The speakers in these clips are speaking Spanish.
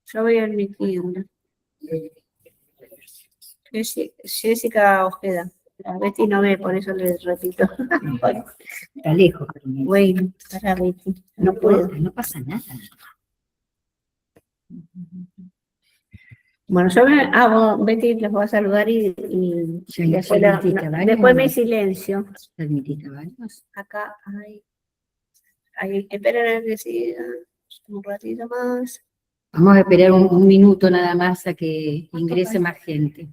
Yo voy al Miki. Jessica Ojeda. La Betty no ve, por eso le repito. Está lejos, pero Bueno, para Betty. no puedo, no pasa nada. Bueno, yo me hago, Betty les voy a saludar y después me silencio. ¿Admitiste varios? Acá hay que esperar a que siga un ratito más. Vamos a esperar un minuto nada más a que ingrese más gente.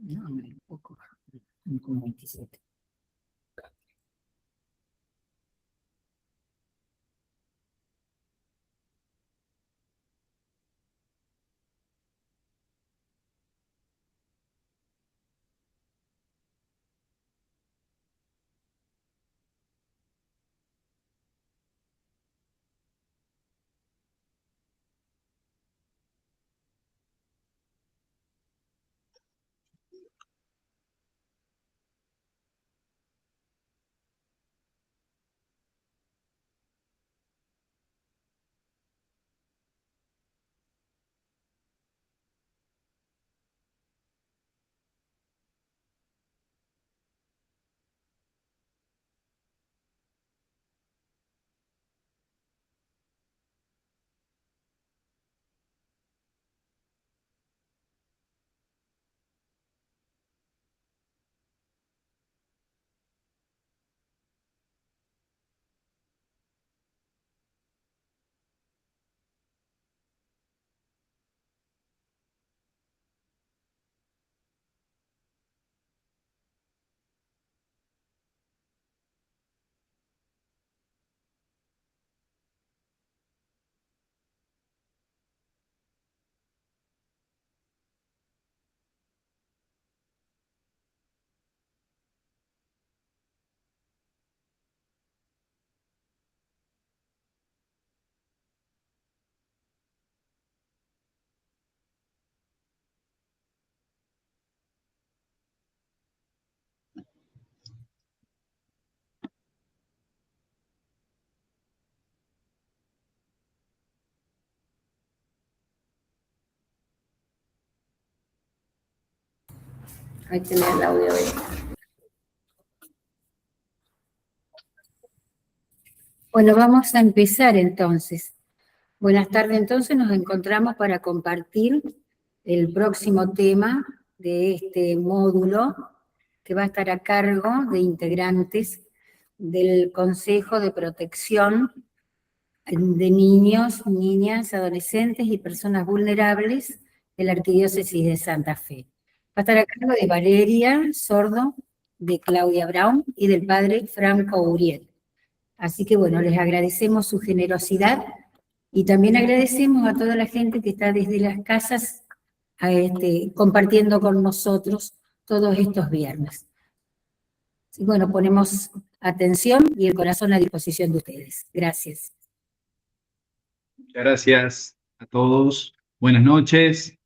No, un poco, como 27. Ahí tenés el audio. Bueno, vamos a empezar entonces. Buenas tardes, entonces nos encontramos para compartir el próximo tema de este módulo que va a estar a cargo de integrantes del Consejo de Protección de Niños, Niñas, Adolescentes y Personas Vulnerables de la Arquidiócesis de Santa Fe. Va a estar a cargo de Valeria Sordo, de Claudia Brown y del padre Franco Uriel. Así que bueno, les agradecemos su generosidad y también agradecemos a toda la gente que está desde las casas compartiendo con nosotros todos estos viernes. Y bueno, ponemos atención y el corazón a disposición de ustedes. Gracias. Muchas gracias a todos. Buenas noches.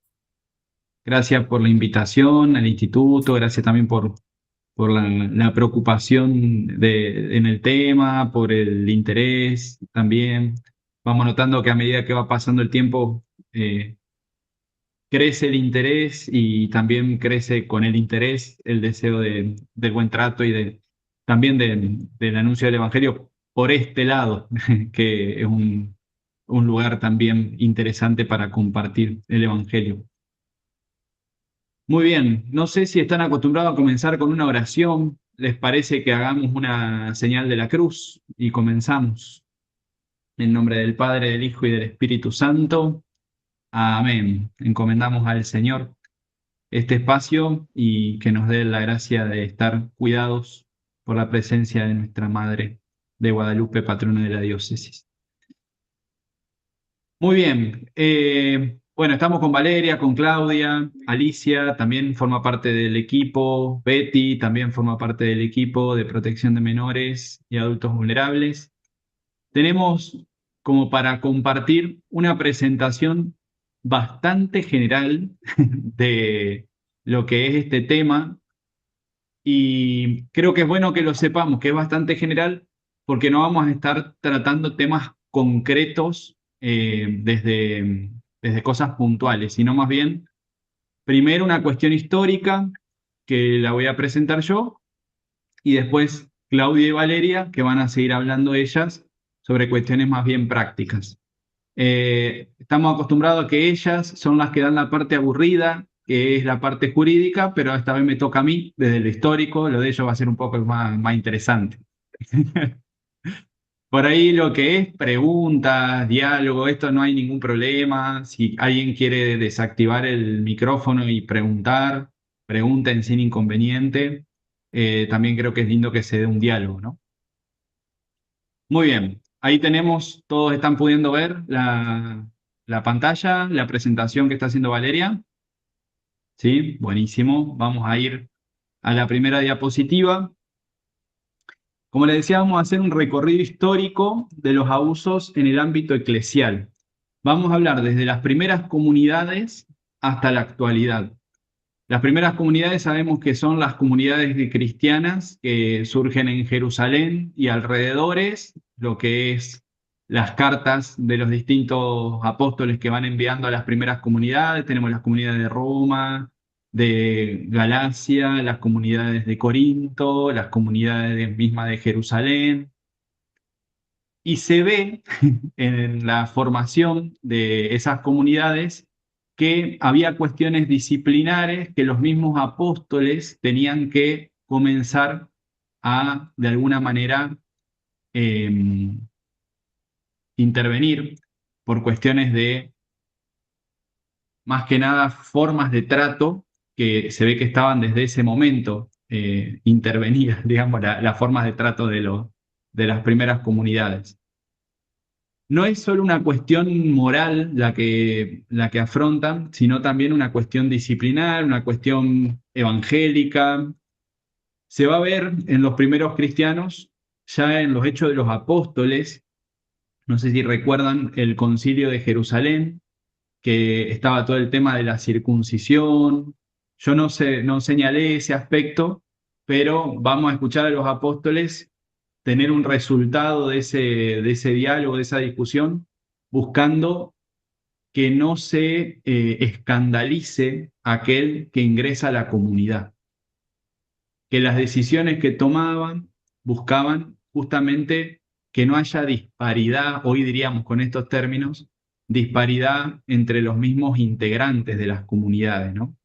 Gracias por la invitación al instituto. Gracias también por la preocupación en el tema, por el interés también. Vamos notando que a medida que va pasando el tiempo, crece el interés y también crece con el interés el deseo del buen trato y también del anuncio del Evangelio por este lado, que es un lugar también interesante para compartir el Evangelio. Muy bien, no sé si están acostumbrados a comenzar con una oración. ¿Les parece que hagamos una señal de la cruz y comenzamos? En nombre del Padre, del Hijo y del Espíritu Santo. Amén. Encomendamos al Señor este espacio y que nos dé la gracia de estar cuidados por la presencia de nuestra Madre de Guadalupe, patrona de la diócesis. Muy bien. Bueno, estamos con Valeria, con Claudia, Alicia también forma parte del equipo, Betty también forma parte del equipo de protección de menores y adultos vulnerables. Tenemos como para compartir una presentación bastante general de lo que es este tema y creo que es bueno que lo sepamos, que es bastante general porque no vamos a estar tratando temas concretos desde cosas puntuales, sino más bien, primero una cuestión histórica, que la voy a presentar yo, y después Claudia y Valeria, que van a seguir hablando ellas sobre cuestiones más bien prácticas. Estamos acostumbrados a que ellas son las que dan la parte aburrida, que es la parte jurídica, pero esta vez me toca a mí, desde lo histórico, lo de ellos va a ser un poco más interesante. Por ahí lo que es preguntas, diálogo, esto no hay ningún problema. Si alguien quiere desactivar el micrófono y preguntar, pregunten sin inconveniente. También creo que es lindo que se dé un diálogo, ¿no? Muy bien, ahí tenemos, todos están pudiendo ver la pantalla, la presentación que está haciendo Valeria. ¿Sí? Buenísimo. Vamos a ir a la primera diapositiva. Como les decía, vamos a hacer un recorrido histórico de los abusos en el ámbito eclesial. Vamos a hablar desde las primeras comunidades hasta la actualidad. Las primeras comunidades sabemos que son las comunidades cristianas que surgen en Jerusalén y alrededores, lo que es las cartas de los distintos apóstoles que van enviando a las primeras comunidades. Tenemos las comunidades de Roma, de Galacia, las comunidades de Corinto, las comunidades mismas de Jerusalén. Y se ve en la formación de esas comunidades que había cuestiones disciplinares que los mismos apóstoles tenían que comenzar a, de alguna manera, intervenir por cuestiones de, más que nada, formas de trato que se ve que estaban desde ese momento intervenidas, digamos, las formas de trato de las primeras comunidades. No es solo una cuestión moral la que afrontan, sino también una cuestión disciplinar, una cuestión evangélica. Se va a ver en los primeros cristianos, ya en los Hechos de los Apóstoles, no sé si recuerdan el Concilio de Jerusalén, que estaba todo el tema de la circuncisión. Yo no señalé ese aspecto, pero vamos a escuchar a los apóstoles tener un resultado de ese diálogo, de esa discusión, buscando que no se escandalice aquel que ingresa a la comunidad. Que las decisiones que tomaban buscaban justamente que no haya disparidad, hoy diríamos con estos términos, disparidad entre los mismos integrantes de las comunidades, ¿no?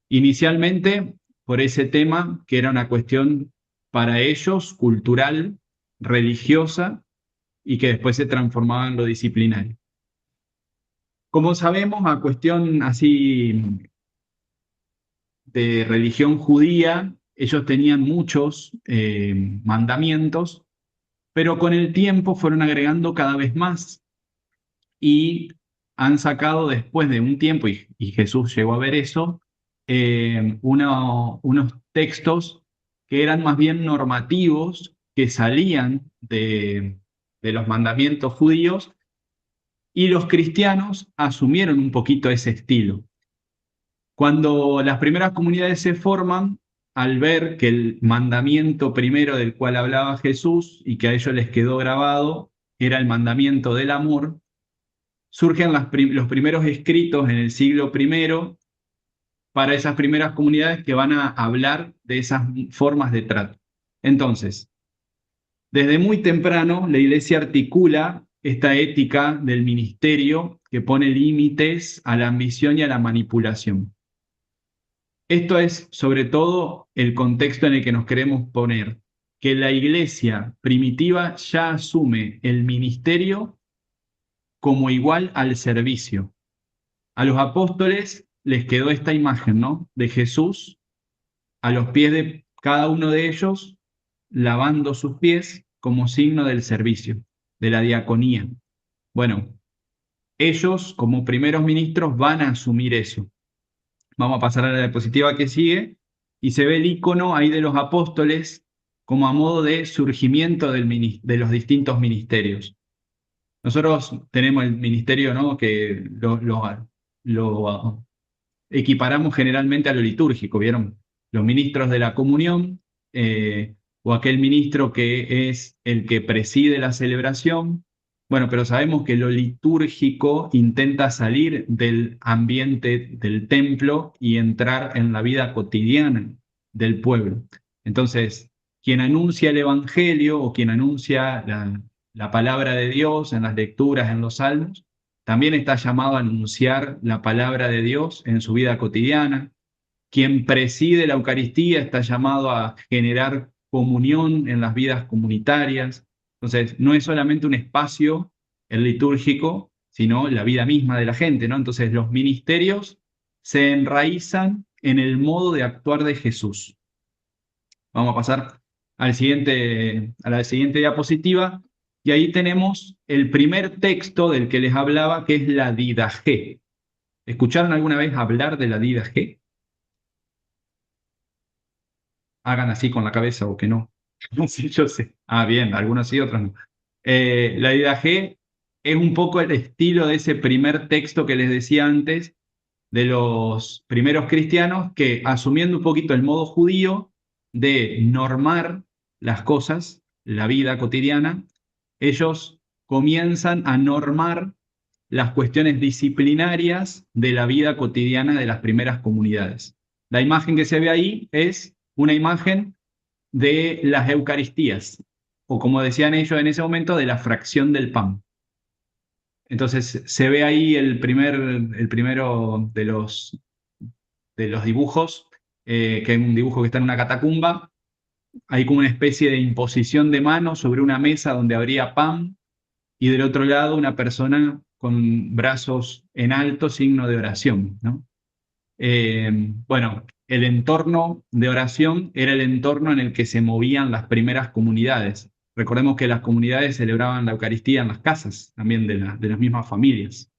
Inicialmente, por ese tema, que era una cuestión para ellos cultural, religiosa, y que después se transformaba en lo disciplinario. Como sabemos, a cuestión así de religión judía, ellos tenían muchos mandamientos, pero con el tiempo fueron agregando cada vez más y han sacado después de un tiempo, y Jesús llegó a ver eso, unos textos que eran más bien normativos, que salían de los mandamientos judíos, y los cristianos asumieron un poquito ese estilo. Cuando las primeras comunidades se forman, al ver que el mandamiento primero del cual hablaba Jesús y que a ellos les quedó grabado era el mandamiento del amor, surgen los primeros escritos en el siglo I para esas primeras comunidades que van a hablar de esas formas de trato. Entonces, desde muy temprano la Iglesia articula esta ética del ministerio que pone límites a la ambición y a la manipulación. Esto es sobre todo el contexto en el que nos queremos poner, que la Iglesia primitiva ya asume el ministerio como igual al servicio. A los apóstoles les quedó esta imagen, ¿no?, de Jesús a los pies de cada uno de ellos, lavando sus pies como signo del servicio, de la diaconía. Bueno, ellos como primeros ministros van a asumir eso. Vamos a pasar a la diapositiva que sigue, y se ve el icono ahí de los apóstoles como a modo de surgimiento de los distintos ministerios. Nosotros tenemos el ministerio, ¿no?, que lo equiparamos generalmente a lo litúrgico, ¿vieron? Los ministros de la comunión, o aquel ministro que es el que preside la celebración, Bueno, pero sabemos que lo litúrgico intenta salir del ambiente del templo y entrar en la vida cotidiana del pueblo. Entonces, quien anuncia el Evangelio o quien anuncia la palabra de Dios en las lecturas, en los salmos, también está llamado a anunciar la palabra de Dios en su vida cotidiana. Quien preside la Eucaristía está llamado a generar comunión en las vidas comunitarias. Entonces, no es solamente un espacio, el litúrgico, sino la vida misma de la gente, ¿no? Entonces, los ministerios se enraizan en el modo de actuar de Jesús. Vamos a pasar a la siguiente diapositiva, y ahí tenemos el primer texto del que les hablaba, que es la Didaché. ¿Escucharon alguna vez hablar de la Didaché? Hagan así con la cabeza o que no. Sí, yo sé. Ah, bien, algunos sí, otros no. La Didaché es un poco el estilo de ese primer texto que les decía antes, de los primeros cristianos, que asumiendo un poquito el modo judío de normar las cosas, la vida cotidiana, ellos comienzan a normar las cuestiones disciplinarias de la vida cotidiana de las primeras comunidades. La imagen que se ve ahí es una imagen de las Eucaristías, o como decían ellos en ese momento, de la fracción del pan. Entonces se ve ahí el primero de los dibujos, que es un dibujo que está en una catacumba. Hay como una especie de imposición de manos sobre una mesa donde habría pan, y del otro lado una persona con brazos en alto, signo de oración, ¿no? Bueno, el entorno de oración era el entorno en el que se movían las primeras comunidades. Recordemos que las comunidades celebraban la Eucaristía en las casas, también de las mismas familias.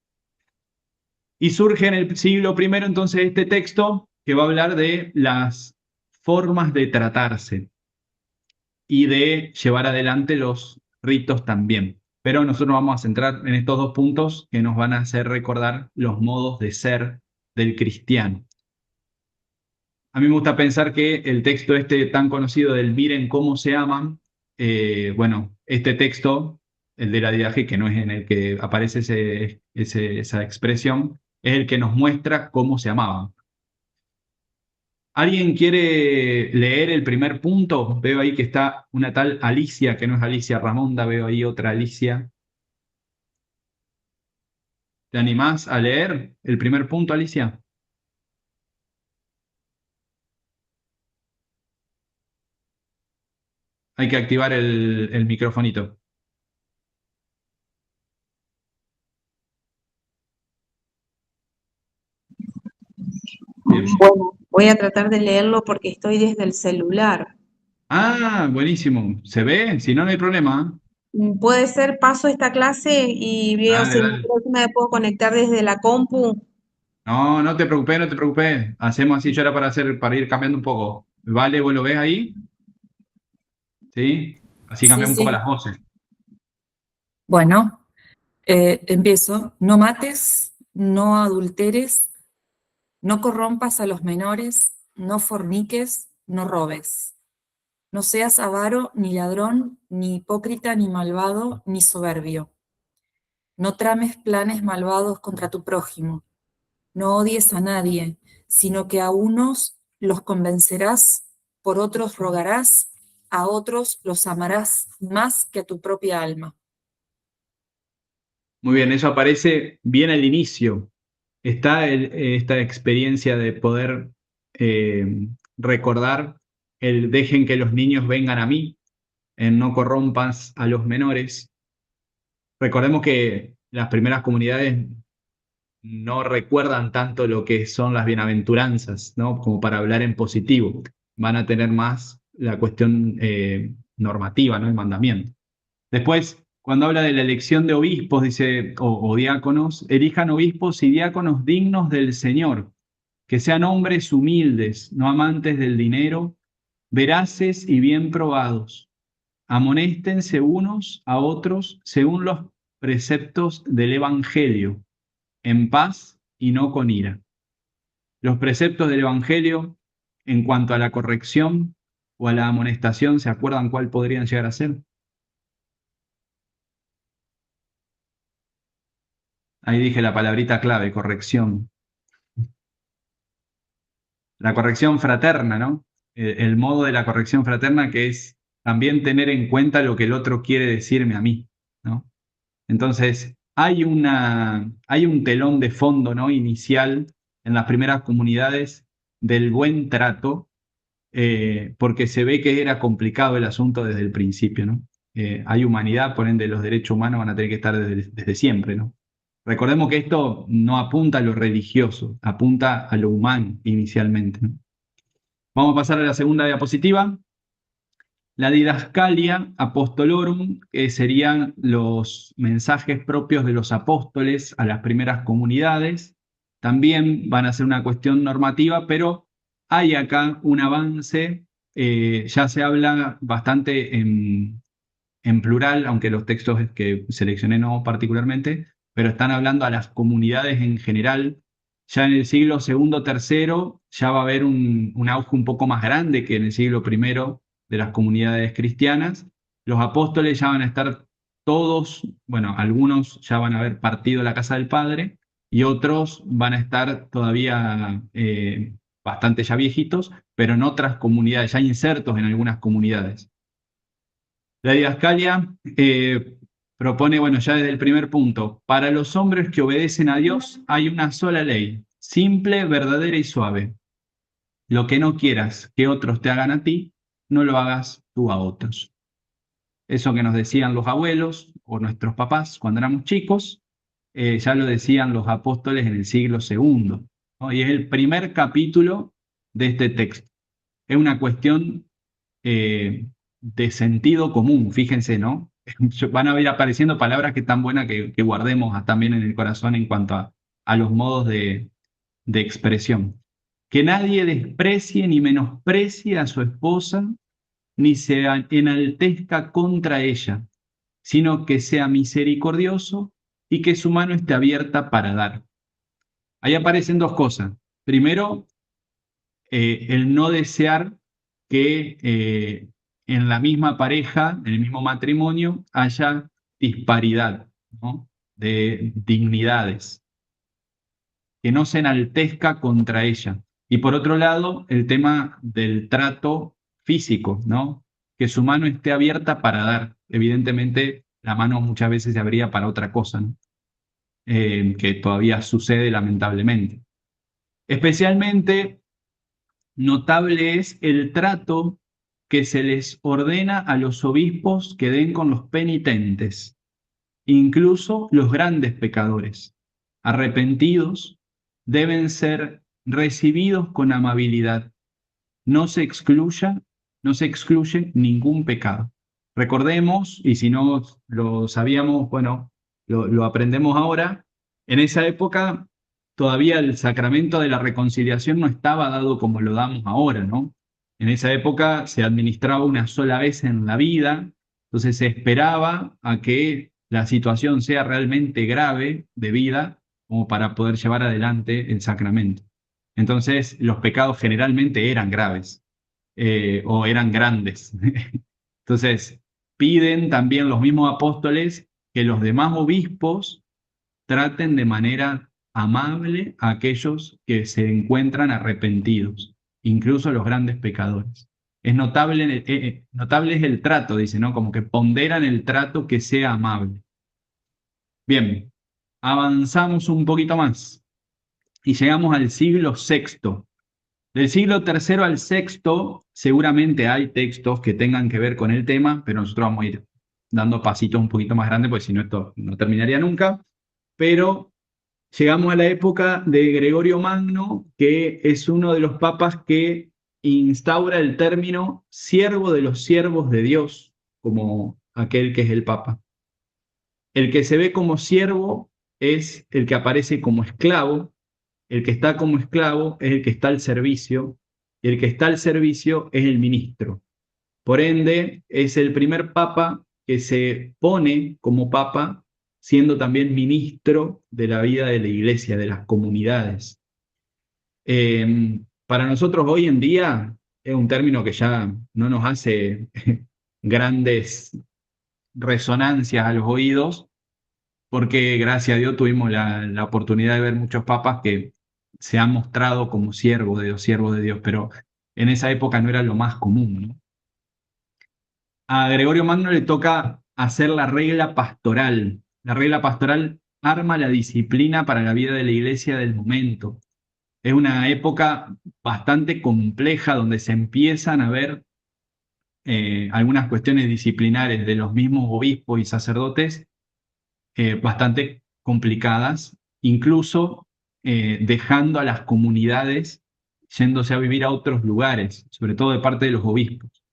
Y surge en el siglo I entonces este texto que va a hablar de las formas de tratarse y de llevar adelante los ritos también. Pero nosotros vamos a centrar en estos dos puntos que nos van a hacer recordar los modos de ser del cristiano. A mí me gusta pensar que el texto este tan conocido del miren cómo se aman, bueno, este texto, el de la Didaché, que no es en el que aparece esa expresión, es el que nos muestra cómo se amaban. ¿Alguien quiere leer el primer punto? Veo ahí que está una tal Alicia, que no es Alicia Ramonda, veo ahí otra Alicia. ¿Te animás a leer el primer punto, Alicia? Hay que activar el microfonito. Bien. Bueno, voy a tratar de leerlo porque estoy desde el celular. Ah, buenísimo. ¿Se ve? Si no, no hay problema. Puede ser, paso esta clase y veo Dale, si la dale. próxima me puedo conectar desde la compu. No, no te preocupes, no te preocupes. Hacemos así, yo era para ir cambiando un poco. Vale, ¿vos lo ves ahí? ¿Sí? Así Sí, cambiamos un poco sí. las voces. Bueno, empiezo. No mates, no adulteres, no corrompas a los menores, no forniques, no robes. No seas avaro, ni ladrón, ni hipócrita, ni malvado, ni soberbio. No trames planes malvados contra tu prójimo. No odies a nadie, sino que a unos los convencerás, por otros rogarás, a otros los amarás más que a tu propia alma. Muy bien, eso aparece bien al inicio. Está esta experiencia de poder recordar el dejen que los niños vengan a mí, en no corrompas a los menores. Recordemos que las primeras comunidades no recuerdan tanto lo que son las bienaventuranzas, ¿no? Como para hablar en positivo. Van a tener más la cuestión normativa, ¿no? El mandamiento. Después, cuando habla de la elección de obispos, dice, o diáconos, elijan obispos y diáconos dignos del Señor, que sean hombres humildes, no amantes del dinero, veraces y bien probados. Amonéstense unos a otros según los preceptos del Evangelio, en paz y no con ira. Los preceptos del Evangelio, en cuanto a la corrección o a la amonestación, ¿se acuerdan cuál podrían llegar a ser? Ahí dije la palabrita clave, corrección. La corrección fraterna, ¿no? El modo de la corrección fraterna, que es también tener en cuenta lo que el otro quiere decirme a mí, ¿no? Entonces, hay un telón de fondo, ¿no? Inicial en las primeras comunidades del buen trato, porque se ve que era complicado el asunto desde el principio, ¿no? Hay humanidad, por ende los derechos humanos van a tener que estar desde siempre, ¿no? Recordemos que esto no apunta a lo religioso, apunta a lo humano inicialmente, ¿no? Vamos a pasar a la segunda diapositiva. La didascalia apostolorum, que serían los mensajes propios de los apóstoles a las primeras comunidades. También van a ser una cuestión normativa, pero hay acá un avance. Ya se habla bastante en plural, aunque los textos que seleccioné no particularmente, pero están hablando a las comunidades en general. Ya en el siglo II, III, ya va a haber un auge un poco más grande que en el siglo I de las comunidades cristianas. Los apóstoles ya van a estar todos, bueno, algunos ya van a haber partido la casa del Padre y otros van a estar todavía bastante ya viejitos, pero en otras comunidades, ya insertos en algunas comunidades. La didascalia propone, bueno, ya desde el primer punto, para los hombres que obedecen a Dios hay una sola ley, simple, verdadera y suave. Lo que no quieras que otros te hagan a ti, no lo hagas tú a otros. Eso que nos decían los abuelos o nuestros papás cuando éramos chicos, ya lo decían los apóstoles en el siglo II, ¿no? Y es el primer capítulo de este texto. Es una cuestión de sentido común, fíjense, ¿no? Van a ir apareciendo palabras que están buenas que guardemos también en el corazón en cuanto a los modos de expresión. Que nadie desprecie ni menosprecie a su esposa, ni se enaltezca contra ella, sino que sea misericordioso y que su mano esté abierta para dar. Ahí aparecen dos cosas. Primero, el no desear que en la misma pareja, en el mismo matrimonio, haya disparidad, ¿no? De dignidades, que no se enaltezca contra ella. Y por otro lado, el tema del trato físico, ¿no? Que su mano esté abierta para dar. Evidentemente, la mano muchas veces se abría para otra cosa, ¿no? Que todavía sucede lamentablemente. Especialmente notable es el trato que se les ordena a los obispos que den con los penitentes, incluso los grandes pecadores. Arrepentidos, deben ser recibidos con amabilidad. No se excluye ningún pecado. Recordemos, y si no lo sabíamos, bueno, lo aprendemos ahora, en esa época todavía el sacramento de la reconciliación no estaba dado como lo damos ahora, ¿no? En esa época se administraba una sola vez en la vida, entonces se esperaba a que la situación sea realmente grave de vida como para poder llevar adelante el sacramento. Entonces los pecados generalmente eran graves o eran grandes. Entonces piden también los mismos apóstoles que los demás obispos traten de manera amable a aquellos que se encuentran arrepentidos, incluso los grandes pecadores. Es notable, notable es el trato, dice, ¿no? Como que ponderan el trato que sea amable. Bien, avanzamos un poquito más y llegamos al siglo VI. Del siglo III al VI seguramente hay textos que tengan que ver con el tema, pero nosotros vamos a ir dando pasitos un poquito más grandes, porque si no esto no terminaría nunca. Pero llegamos a la época de Gregorio Magno, que es uno de los papas que instaura el término siervo de los siervos de Dios, como aquel que es el papa. El que se ve como siervo es el que aparece como esclavo, el que está como esclavo es el que está al servicio, y el que está al servicio es el ministro. Por ende, es el primer papa que se pone como papa, siendo también ministro de la vida de la iglesia, de las comunidades. Para nosotros hoy en día es un término que ya no nos hace grandes resonancias a los oídos, porque gracias a Dios tuvimos la oportunidad de ver muchos papas que se han mostrado como siervos de Dios, pero en esa época no era lo más común, ¿no? A Gregorio Magno le toca hacer la regla pastoral. La regla pastoral arma la disciplina para la vida de la iglesia del momento. Es una época bastante compleja donde se empiezan a ver algunas cuestiones disciplinares de los mismos obispos y sacerdotes bastante complicadas, incluso dejando a las comunidades yéndose a vivir a otros lugares, sobre todo de parte de los obispos.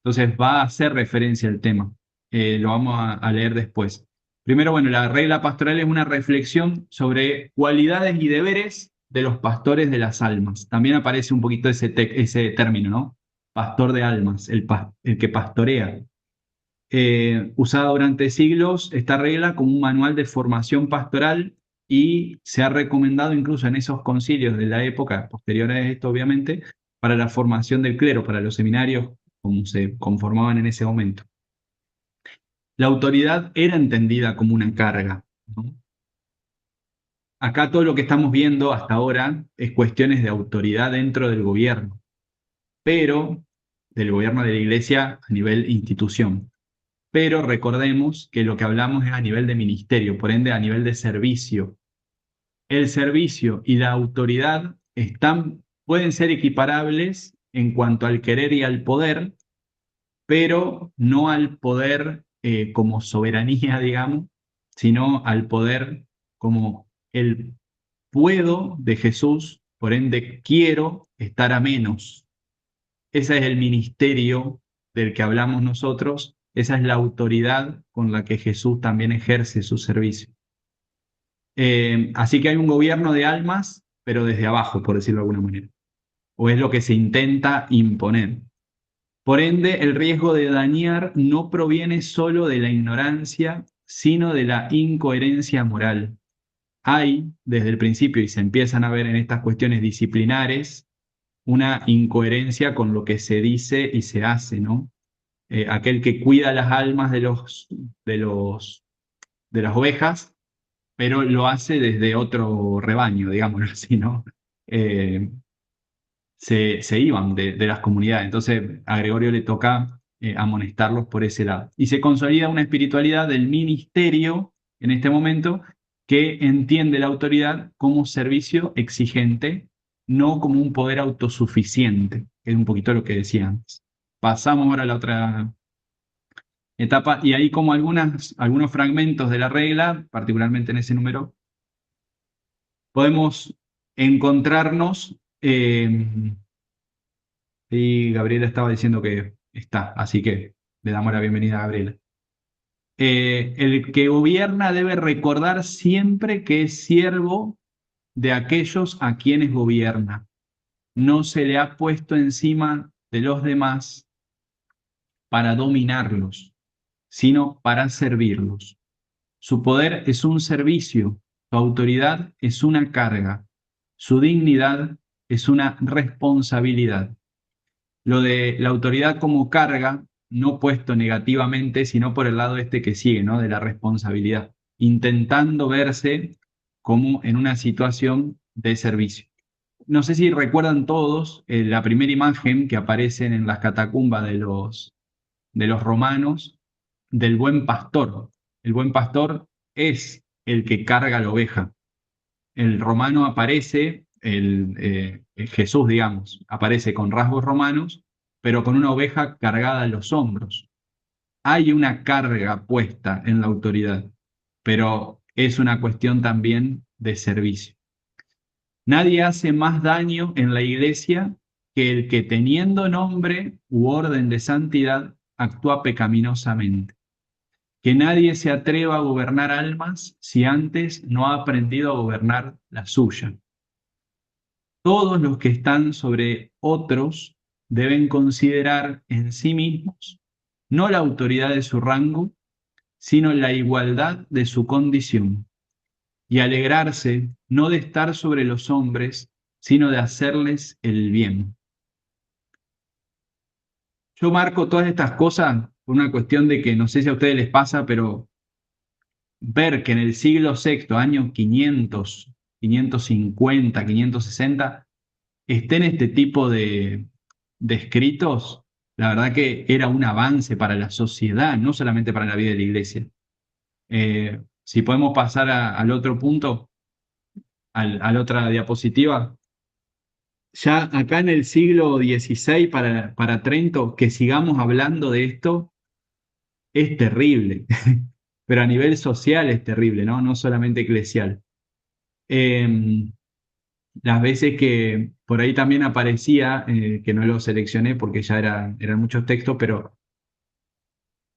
Entonces va a hacer referencia al tema, lo vamos a leer después. Primero, bueno, la regla pastoral es una reflexión sobre cualidades y deberes de los pastores de las almas. También aparece un poquito ese término, ¿no? Pastor de almas, el que pastorea. Usada durante siglos esta regla como un manual de formación pastoral y se ha recomendado incluso en esos concilios de la época, posteriores a esto obviamente, para la formación del clero, para los seminarios como se conformaban en ese momento. La autoridad era entendida como una carga, ¿no? Acá todo lo que estamos viendo hasta ahora es cuestiones de autoridad dentro del gobierno, pero del gobierno de la iglesia a nivel institución. Pero recordemos que lo que hablamos es a nivel de ministerio, por ende a nivel de servicio. El servicio y la autoridad pueden ser equiparables en cuanto al querer y al poder, pero no al poder como soberanía, digamos, sino al poder como el puedo de Jesús, por ende quiero estar a menos. Ese es el ministerio del que hablamos nosotros, esa es la autoridad con la que Jesús también ejerce su servicio. Así que hay un gobierno de almas, pero desde abajo, por decirlo de alguna manera, o es lo que se intenta imponer. Por ende, el riesgo de dañar no proviene solo de la ignorancia, sino de la incoherencia moral. Hay, desde el principio, y se empiezan a ver en estas cuestiones disciplinares, una incoherencia con lo que se dice y se hace, ¿no? Aquel que cuida las almas de las ovejas, pero lo hace desde otro rebaño, digámoslo así, ¿no? Se iban de las comunidades. Entonces a Gregorio le toca amonestarlos por ese lado. Y se consolida una espiritualidad del ministerio en este momento que entiende la autoridad como servicio exigente, no como un poder autosuficiente, que es un poquito lo que decía antes. Pasamos ahora a la otra etapa y ahí como algunos fragmentos de la regla, particularmente en ese número, podemos encontrarnos. Y Gabriela estaba diciendo que está, así que le damos la bienvenida a Gabriela. El que gobierna debe recordar siempre que es siervo de aquellos a quienes gobierna. No se le ha puesto encima de los demás para dominarlos, sino para servirlos. Su poder es un servicio, su autoridad es una carga, su dignidad es una responsabilidad. Lo de la autoridad como carga, no puesto negativamente, sino por el lado este que sigue, ¿no? De la responsabilidad, intentando verse como en una situación de servicio. No sé si recuerdan todos la primera imagen que aparece en las catacumbas de los romanos del buen pastor. El buen pastor es el que carga la oveja. El romano aparece, Jesús, digamos, aparece con rasgos romanos, pero con una oveja cargada en los hombros. Hay una carga puesta en la autoridad, pero es una cuestión también de servicio. Nadie hace más daño en la iglesia que el que teniendo nombre u orden de santidad actúa pecaminosamente. Que nadie se atreva a gobernar almas si antes no ha aprendido a gobernar la suya. Todos los que están sobre otros deben considerar en sí mismos no la autoridad de su rango, sino la igualdad de su condición, y alegrarse no de estar sobre los hombres, sino de hacerles el bien. Yo marco todas estas cosas por una cuestión de que no sé si a ustedes les pasa, pero ver que en el siglo VI, año 500, 550, 560, estén este tipo de escritos, la verdad que era un avance para la sociedad, no solamente para la vida de la iglesia. Si podemos pasar al otro punto, a la otra diapositiva. Ya acá en el siglo XVI para Trento, que sigamos hablando de esto es terrible, pero a nivel social es terrible, ¿no? No solamente eclesial. Las veces que por ahí también aparecía, que no lo seleccioné porque ya eran muchos textos, pero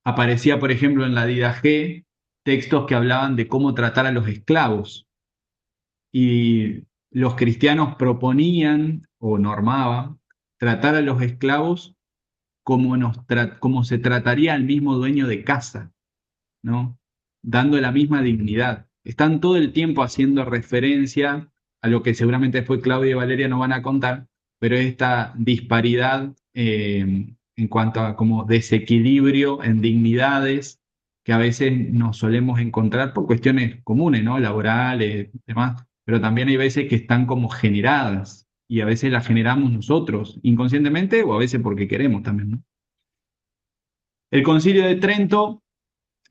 aparecía, por ejemplo, en la Didache, textos que hablaban de cómo tratar a los esclavos. Y los cristianos proponían o normaban tratar a los esclavos como se trataría al mismo dueño de casa, ¿no? Dando la misma dignidad. Están todo el tiempo haciendo referencia a lo que seguramente después Claudia y Valeria nos van a contar, pero esta disparidad en cuanto a como desequilibrio en dignidades que a veces nos solemos encontrar por cuestiones comunes, ¿no? Laborales, demás, pero también hay veces que están como generadas y a veces las generamos nosotros inconscientemente o a veces porque queremos también, ¿no? El Concilio de Trento,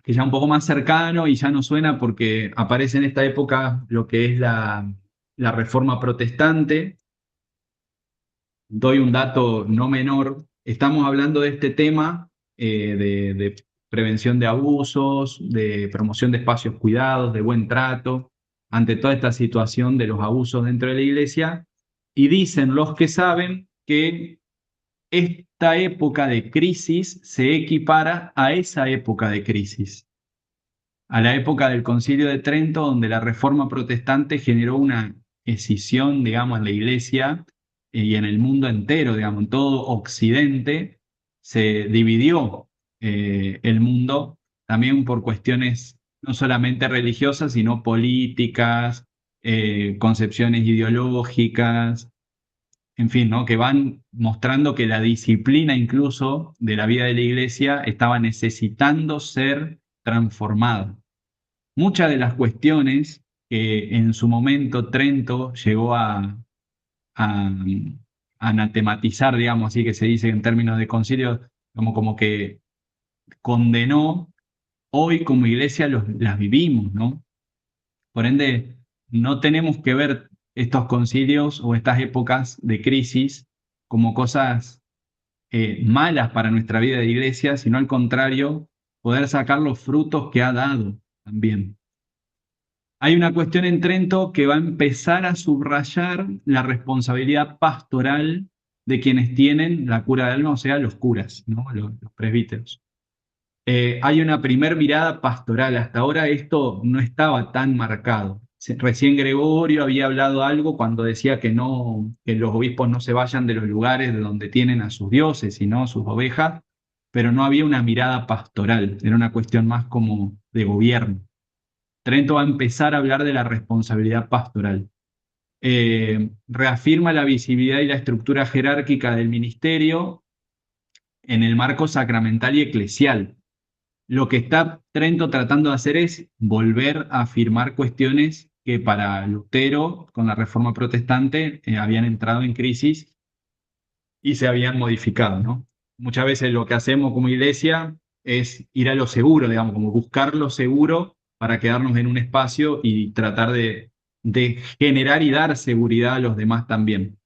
que ya un poco más cercano y ya no suena porque aparece en esta época lo que es la Reforma Protestante. Doy un dato no menor. Estamos hablando de este tema de prevención de abusos, de promoción de espacios cuidados, de buen trato, ante toda esta situación de los abusos dentro de la iglesia. Y dicen los que saben que esta época de crisis se equipara a esa época de crisis, a la época del Concilio de Trento, donde la Reforma Protestante generó una escisión, digamos, en la iglesia y en el mundo entero, digamos, en todo Occidente, se dividió el mundo también por cuestiones no solamente religiosas, sino políticas, concepciones ideológicas, en fin, ¿no? Que van mostrando que la disciplina incluso de la vida de la iglesia estaba necesitando ser transformada. Muchas de las cuestiones que en su momento Trento llegó a anatematizar, digamos así que se dice en términos de concilio, como que condenó, hoy como iglesia las vivimos, ¿no? Por ende, no tenemos que ver estos concilios o estas épocas de crisis como cosas malas para nuestra vida de iglesia, sino al contrario, poder sacar los frutos que ha dado también. Hay una cuestión en Trento que va a empezar a subrayar la responsabilidad pastoral de quienes tienen la cura del alma, o sea, los curas, ¿no? Los presbíteros. Hay una primer mirada pastoral. Hasta ahora esto no estaba tan marcado. Recién Gregorio había hablado algo cuando decía que los obispos no se vayan de los lugares de donde tienen a sus dioses, sino sus ovejas, pero no había una mirada pastoral, era una cuestión más como de gobierno. Trento va a empezar a hablar de la responsabilidad pastoral. Reafirma la visibilidad y la estructura jerárquica del ministerio en el marco sacramental y eclesial. Lo que está Trento tratando de hacer es volver a afirmar cuestiones que para Lutero, con la Reforma Protestante, habían entrado en crisis y se habían modificado, ¿no? Muchas veces lo que hacemos como iglesia es ir a lo seguro, digamos, como buscar lo seguro para quedarnos en un espacio y tratar de generar y dar seguridad a los demás también.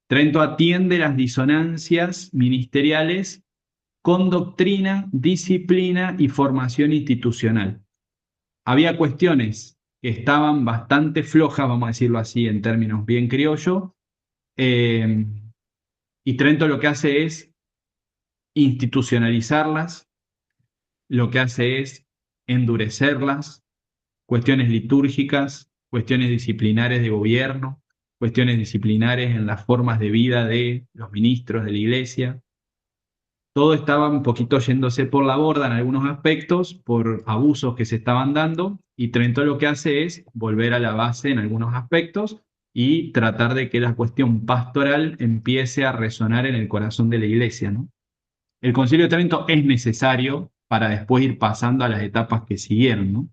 Trento atiende las disonancias ministeriales con doctrina, disciplina y formación institucional. Había cuestiones que estaban bastante flojas, vamos a decirlo así en términos bien criollos, y Trento lo que hace es institucionalizarlas, lo que hace es endurecerlas, cuestiones litúrgicas, cuestiones disciplinares de gobierno, cuestiones disciplinares en las formas de vida de los ministros de la iglesia. Todo estaba un poquito yéndose por la borda en algunos aspectos por abusos que se estaban dando, y Trento lo que hace es volver a la base en algunos aspectos y tratar de que la cuestión pastoral empiece a resonar en el corazón de la iglesia, ¿no? El Concilio de Trento es necesario para después ir pasando a las etapas que siguieron, ¿no?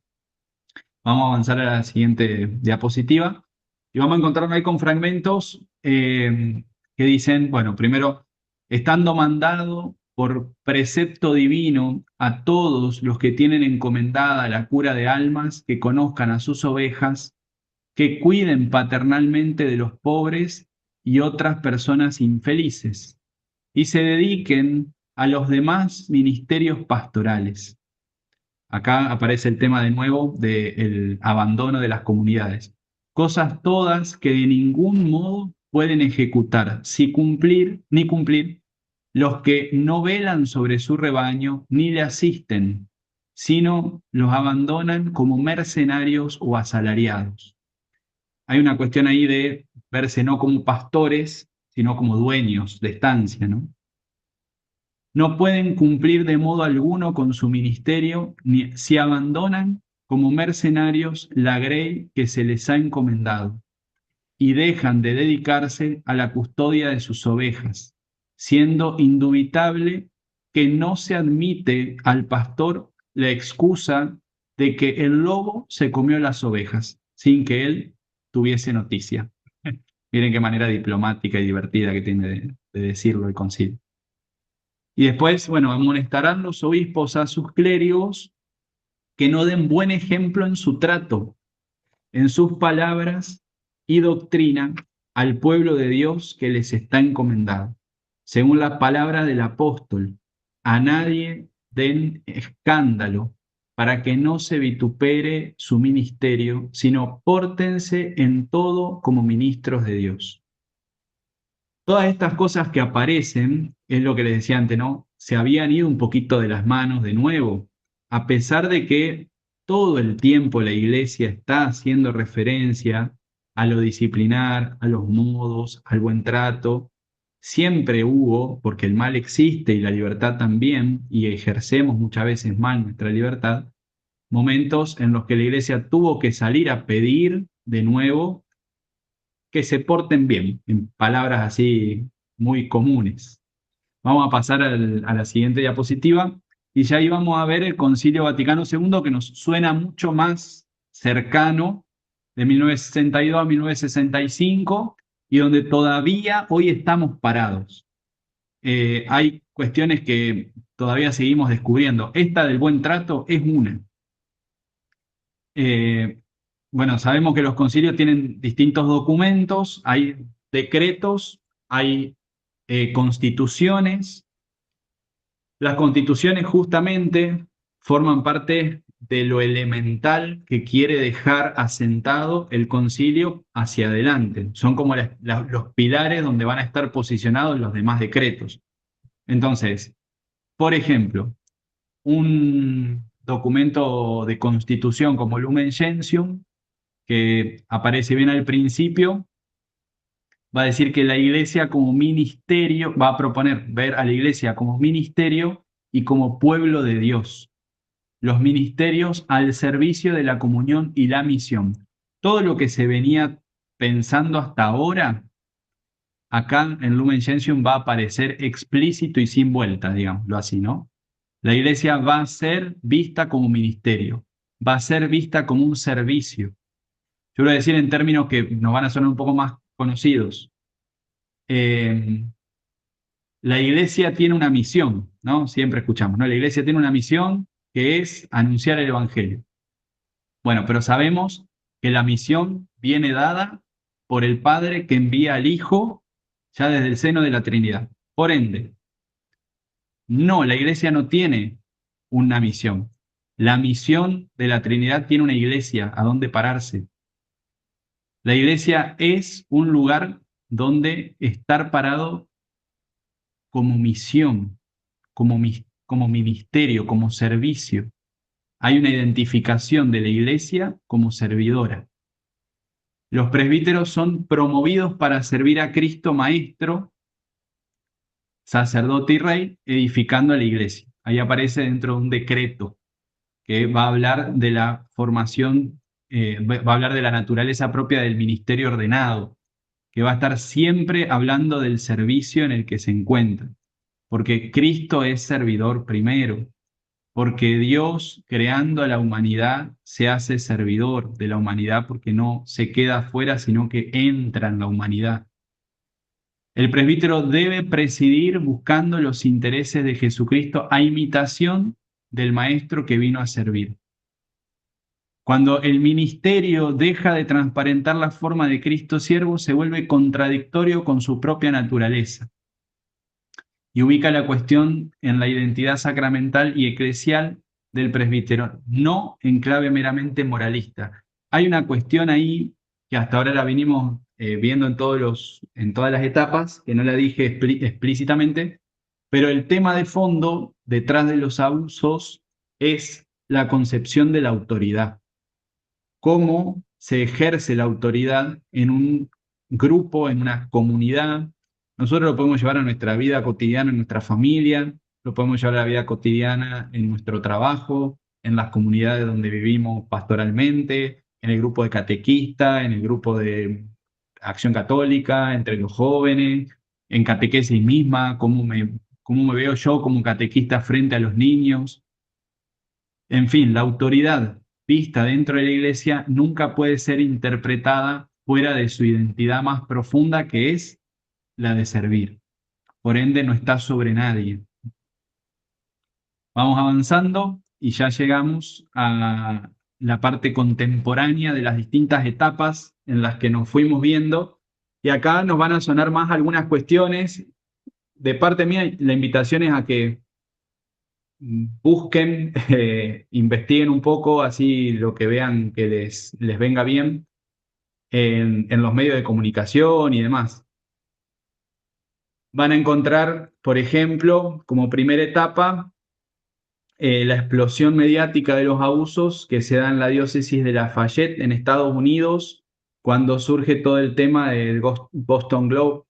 Vamos a avanzar a la siguiente diapositiva y vamos a encontrarnos ahí con fragmentos que dicen, bueno, primero, estando mandado por precepto divino a todos los que tienen encomendada la cura de almas, que conozcan a sus ovejas, que cuiden paternalmente de los pobres y otras personas infelices, y se dediquen a los demás ministerios pastorales. Acá aparece el tema de nuevo del abandono de las comunidades. Cosas todas que de ningún modo pueden ejecutar ni cumplir los que no velan sobre su rebaño ni le asisten, sino los abandonan como mercenarios o asalariados. Hay una cuestión ahí de verse no como pastores, sino como dueños de estancia, ¿no? No pueden cumplir de modo alguno con su ministerio ni si abandonan como mercenarios la grey que se les ha encomendado y dejan de dedicarse a la custodia de sus ovejas, siendo indubitable que no se admite al pastor la excusa de que el lobo se comió las ovejas sin que él tuviese noticia. Miren qué manera diplomática y divertida que tiene de decirlo el concilio. Y después, bueno, amonestarán los obispos a sus clérigos que no den buen ejemplo en su trato, en sus palabras y doctrina al pueblo de Dios que les está encomendado. Según la palabra del apóstol, a nadie den escándalo para que no se vitupere su ministerio, sino pórtense en todo como ministros de Dios. Todas estas cosas que aparecen, es lo que les decía antes, ¿no? Se habían ido un poquito de las manos de nuevo, a pesar de que todo el tiempo la Iglesia está haciendo referencia a lo disciplinar, a los modos, al buen trato. Siempre hubo, porque el mal existe y la libertad también, y ejercemos muchas veces mal nuestra libertad, momentos en los que la Iglesia tuvo que salir a pedir de nuevo que se porten bien, en palabras así muy comunes. Vamos a pasar a la siguiente diapositiva y ya ahí vamos a ver el Concilio Vaticano II, que nos suena mucho más cercano, de 1962 a 1965, y donde todavía hoy estamos parados. Hay cuestiones que todavía seguimos descubriendo. Esta del buen trato es una. Bueno, sabemos que los concilios tienen distintos documentos, hay decretos, hay constituciones. Las constituciones justamente forman parte de lo elemental que quiere dejar asentado el concilio hacia adelante. Son como los pilares donde van a estar posicionados los demás decretos. Entonces, por ejemplo, un documento de constitución como Lumen Gentium, que aparece bien al principio, va a decir que la Iglesia como ministerio, va a proponer ver a la Iglesia como ministerio y como pueblo de Dios. Los ministerios al servicio de la comunión y la misión. Todo lo que se venía pensando hasta ahora, acá en Lumen Gentium va a aparecer explícito y sin vuelta, digámoslo así, ¿no? La Iglesia va a ser vista como ministerio, va a ser vista como un servicio. Yo voy a decir en términos que nos van a sonar un poco más conocidos. La Iglesia tiene una misión, ¿no? Siempre escuchamos, ¿no? La Iglesia tiene una misión que es anunciar el Evangelio. Bueno, pero sabemos que la misión viene dada por el Padre que envía al Hijo ya desde el seno de la Trinidad. Por ende, no, la Iglesia no tiene una misión. La misión de la Trinidad tiene una iglesia a donde pararse. La iglesia es un lugar donde estar parado como misión, como ministerio, como servicio. Hay una identificación de la iglesia como servidora. Los presbíteros son promovidos para servir a Cristo Maestro, sacerdote y rey, edificando a la iglesia. Ahí aparece dentro de un decreto que va a hablar de la formación, va a hablar de la naturaleza propia del ministerio ordenado, que va a estar siempre hablando del servicio en el que se encuentra, porque Cristo es servidor primero. porque Dios, creando a la humanidad, se hace servidor de la humanidad porque no se queda afuera, sino que entra en la humanidad. El presbítero debe presidir buscando los intereses de Jesucristo a imitación del Maestro que vino a servir. Cuando el ministerio deja de transparentar la forma de Cristo siervo, se vuelve contradictorio con su propia naturaleza y ubica la cuestión en la identidad sacramental y eclesial del presbítero, no en clave meramente moralista. Hay una cuestión ahí que hasta ahora la venimos viendo en todas las etapas, que no la dije explícitamente, pero el tema de fondo detrás de los abusos es la concepción de la autoridad. Cómo se ejerce la autoridad en un grupo, en una comunidad. Nosotros lo podemos llevar a nuestra vida cotidiana, en nuestra familia, lo podemos llevar a la vida cotidiana en nuestro trabajo, en las comunidades donde vivimos pastoralmente, en el grupo de catequistas, en el grupo de acción católica, entre los jóvenes, en catequesis misma, cómo me veo yo como catequista frente a los niños. En fin, la autoridad vista dentro de la iglesia nunca puede ser interpretada fuera de su identidad más profunda, que es la de servir. Por ende, no está sobre nadie. Vamos avanzando y ya llegamos a la parte contemporánea de las distintas etapas en las que nos fuimos viendo. Y acá nos van a sonar más algunas cuestiones. De parte mía, la invitación es a que busquen, investiguen un poco, así lo que vean que les venga bien en los medios de comunicación y demás. Van a encontrar, por ejemplo, como primera etapa, la explosión mediática de los abusos que se da en la diócesis de Lafayette, en Estados Unidos, cuando surge todo el tema del Boston Globe.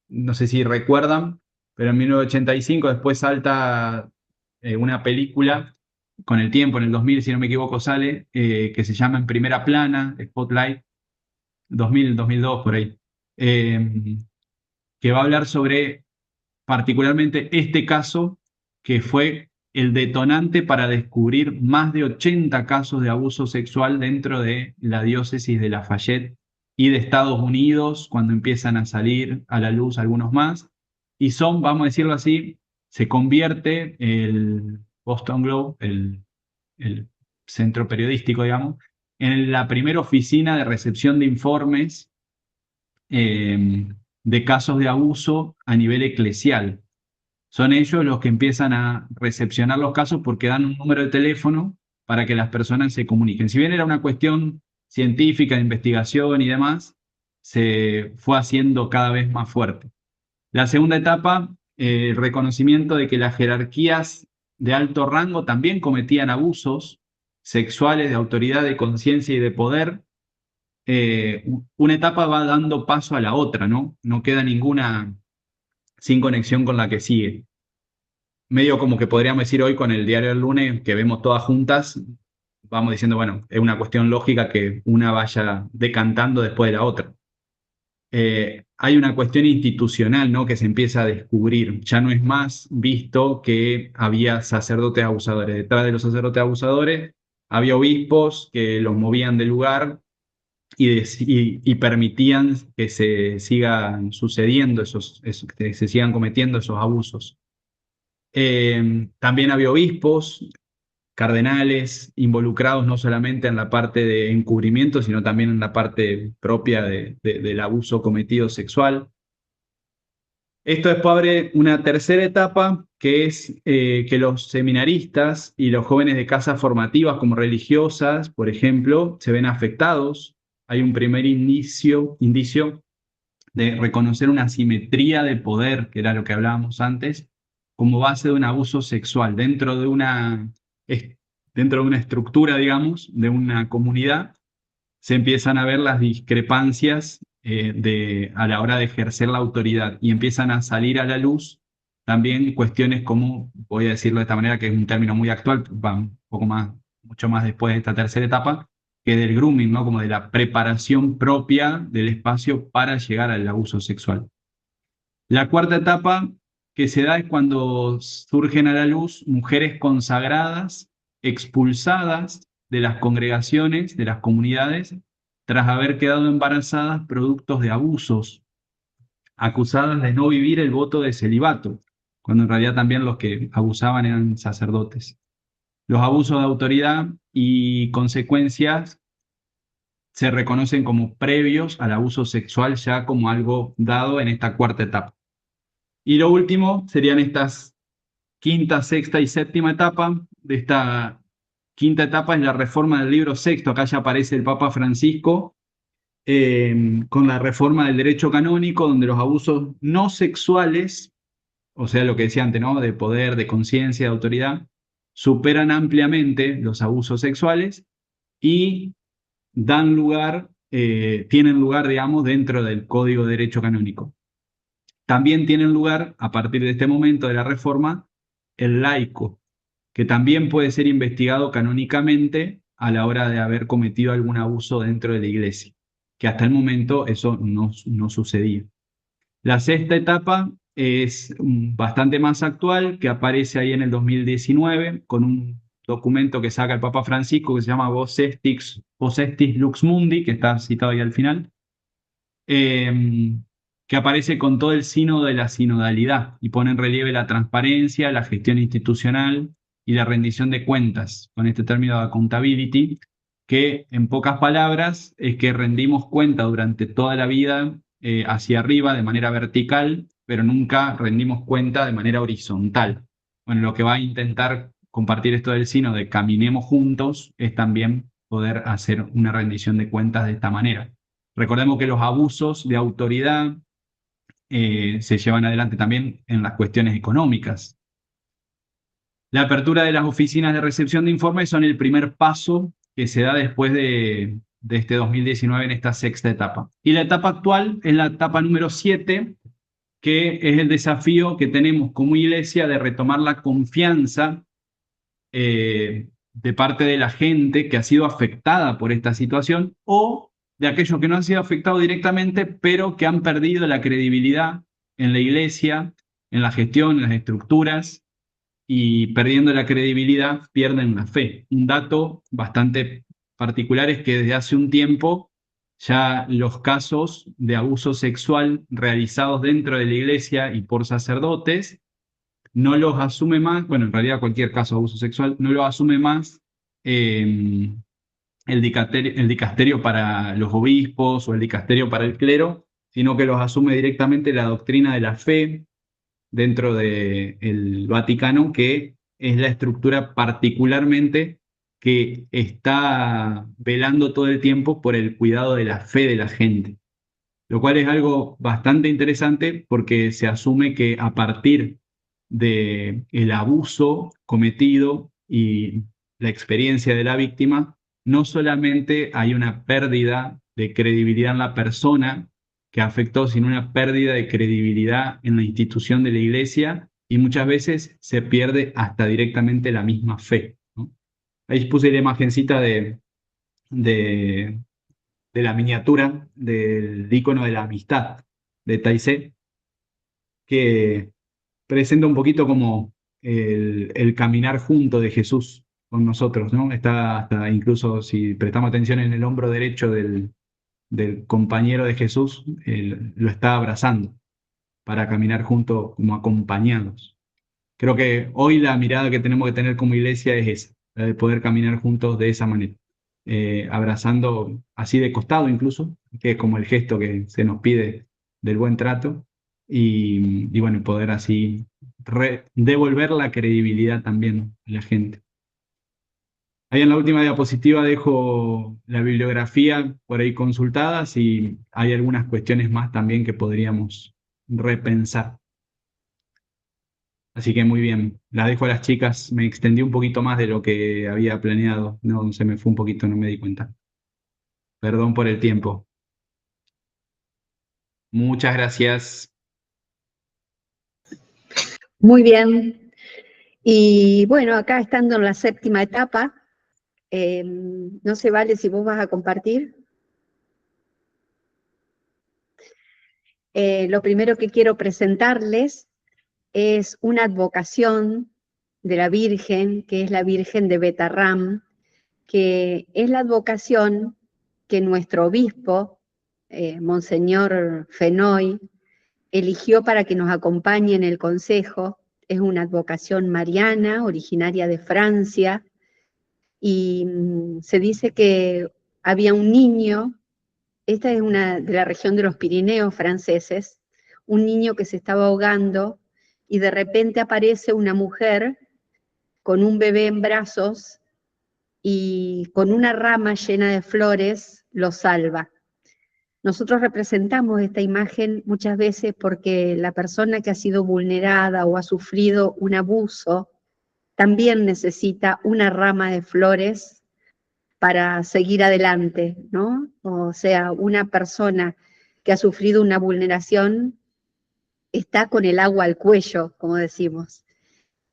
No sé si recuerdan, pero en 1985 después salta una película, con el tiempo, en el 2000, si no me equivoco, sale, que se llama En Primera Plana, Spotlight, 2000, 2002, por ahí, que va a hablar sobre particularmente este caso, que fue el detonante para descubrir más de 80 casos de abuso sexual dentro de la diócesis de Lafayette y de Estados Unidos, cuando empiezan a salir a la luz algunos más. Y son, vamos a decirlo así, se convierte el Boston Globe, el centro periodístico, digamos, en la primera oficina de recepción de informes de casos de abuso a nivel eclesial. Son ellos los que empiezan a recepcionar los casos porque dan un número de teléfono para que las personas se comuniquen. Si bien era una cuestión científica, de investigación y demás, se fue haciendo cada vez más fuerte. La segunda etapa, el reconocimiento de que las jerarquías de alto rango también cometían abusos sexuales, de autoridad, de conciencia y de poder. Una etapa va dando paso a la otra, ¿no? No queda ninguna sin conexión con la que sigue. Medio como que podríamos decir hoy con el diario del lunes, que vemos todas juntas, vamos diciendo, bueno, es una cuestión lógica que una vaya decantando después de la otra. Hay una cuestión institucional, ¿no?, que se empieza a descubrir. Ya no es más visto que había sacerdotes abusadores. Detrás de los sacerdotes abusadores había obispos que los movían del lugar y permitían que se sigan sucediendo que se sigan cometiendo esos abusos. También había obispos, cardenales, involucrados no solamente en la parte de encubrimiento, sino también en la parte propia del abuso cometido sexual. Esto después abre una tercera etapa, que es que los seminaristas y los jóvenes de casas formativas como religiosas, por ejemplo, se ven afectados. Hay un primer indicio de reconocer una asimetría de poder, que era lo que hablábamos antes, como base de un abuso sexual dentro de una estructura, digamos, de una comunidad. Se empiezan a ver las discrepancias a la hora de ejercer la autoridad y empiezan a salir a la luz también cuestiones como, voy a decirlo de esta manera, que es un término muy actual, va un poco más, mucho más después de esta tercera etapa, que del grooming, ¿no?, como de la preparación propia del espacio para llegar al abuso sexual. La cuarta etapa que se da es cuando surgen a la luz mujeres consagradas, expulsadas de las congregaciones, de las comunidades, tras haber quedado embarazadas productos de abusos, acusadas de no vivir el voto de celibato, cuando en realidad también los que abusaban eran sacerdotes. Los abusos de autoridad y consecuencias se reconocen como previos al abuso sexual ya como algo dado en esta cuarta etapa. Y lo último serían estas quinta, sexta y séptima etapa. De esta quinta etapa es la reforma del libro sexto. Acá ya aparece el Papa Francisco con la reforma del derecho canónico, donde los abusos no sexuales, o sea, lo que decía antes, ¿no? De poder, de conciencia, de autoridad, superan ampliamente los abusos sexuales y dan lugar, tienen lugar, digamos, dentro del Código de Derecho Canónico. También tienen lugar, a partir de este momento de la reforma, el laico, que también puede ser investigado canónicamente a la hora de haber cometido algún abuso dentro de la iglesia, que hasta el momento eso no sucedía. La sexta etapa es bastante más actual, que aparece ahí en el 2019, con un documento que saca el Papa Francisco que se llama Vos Estis Lux Mundi, que está citado ahí al final, que aparece con todo el sínodo de la sinodalidad y pone en relieve la transparencia, la gestión institucional y la rendición de cuentas, con este término de accountability, que en pocas palabras es que rendimos cuenta durante toda la vida hacia arriba de manera vertical, pero nunca rendimos cuenta de manera horizontal. Bueno, lo que va a intentar compartir esto del sínodo de caminemos juntos es también poder hacer una rendición de cuentas de esta manera. Recordemos que los abusos de autoridad se llevan adelante también en las cuestiones económicas. La apertura de las oficinas de recepción de informes son el primer paso que se da después de este 2019 en esta sexta etapa. Y la etapa actual es la etapa número 7, que es el desafío que tenemos como iglesia de retomar la confianza de parte de la gente que ha sido afectada por esta situación o de aquellos que no han sido afectados directamente, pero que han perdido la credibilidad en la iglesia, en la gestión, en las estructuras, y perdiendo la credibilidad pierden la fe. Un dato bastante particular es que desde hace un tiempo ya los casos de abuso sexual realizados dentro de la iglesia y por sacerdotes no los asume más, bueno, en realidad cualquier caso de abuso sexual, no lo asume más el dicasterio para los obispos o el dicasterio para el clero, sino que los asume directamente la doctrina de la fe dentro del Vaticano, que es la estructura particularmente que está velando todo el tiempo por el cuidado de la fe de la gente. Lo cual es algo bastante interesante porque se asume que a partir del abuso cometido y la experiencia de la víctima, no solamente hay una pérdida de credibilidad en la persona que afectó, sino una pérdida de credibilidad en la institución de la iglesia y muchas veces se pierde hasta directamente la misma fe, ¿no? Ahí puse la imagencita de la miniatura del icono de la amistad de Taizé, que presenta un poquito como el caminar junto de Jesús con nosotros, ¿no? Está hasta incluso, si prestamos atención, en el hombro derecho del compañero de Jesús, lo está abrazando para caminar juntos como acompañados. Creo que hoy la mirada que tenemos que tener como iglesia es esa, la de poder caminar juntos de esa manera, abrazando así de costado incluso, que es como el gesto que se nos pide del buen trato, y bueno, poder así devolver la credibilidad también a la gente. Ahí en la última diapositiva dejo la bibliografía por ahí consultadas y hay algunas cuestiones más también que podríamos repensar. Así que muy bien, la dejo a las chicas. Me extendí un poquito más de lo que había planeado. No, se me fue un poquito, no me di cuenta. Perdón por el tiempo. Muchas gracias. Muy bien. Y bueno, acá estando en la séptima etapa, no se vale si vos vas a compartir. Lo primero que quiero presentarles es una advocación de la Virgen, que es la Virgen de Betarram, que es la advocación que nuestro obispo, Monseñor Fenoy, eligió para que nos acompañe en el consejo. Es una advocación mariana, originaria de Francia, y se dice que había un niño, esta es una de la región de los Pirineos franceses, un niño que se estaba ahogando y de repente aparece una mujer con un bebé en brazos y con una rama llena de flores lo salva. Nosotros representamos esta imagen muchas veces porque la persona que ha sido vulnerada o ha sufrido un abuso también necesita una rama de flores para seguir adelante, ¿no? O sea, una persona que ha sufrido una vulneración está con el agua al cuello, como decimos.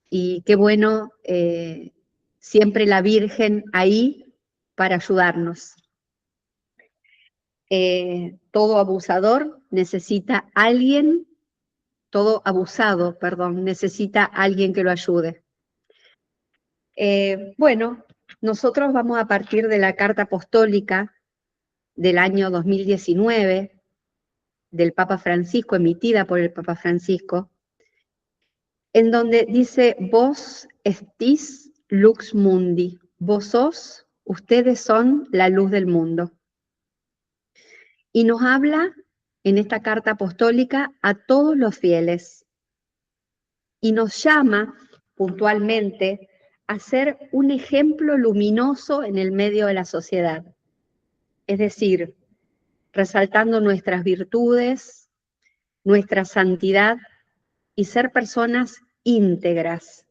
Y qué bueno, siempre la Virgen ahí para ayudarnos. Todo abusador necesita alguien, todo abusado, perdón, necesita alguien que lo ayude. Bueno, nosotros vamos a partir de la carta apostólica del año 2019, del Papa Francisco, emitida por el Papa Francisco, en donde dice, vos estis lux mundi, vos sos, ustedes son la luz del mundo. Y nos habla en esta carta apostólica a todos los fieles. Y nos llama puntualmente a ser un ejemplo luminoso en el medio de la sociedad. Es decir, resaltando nuestras virtudes, nuestra santidad y ser personas íntegras.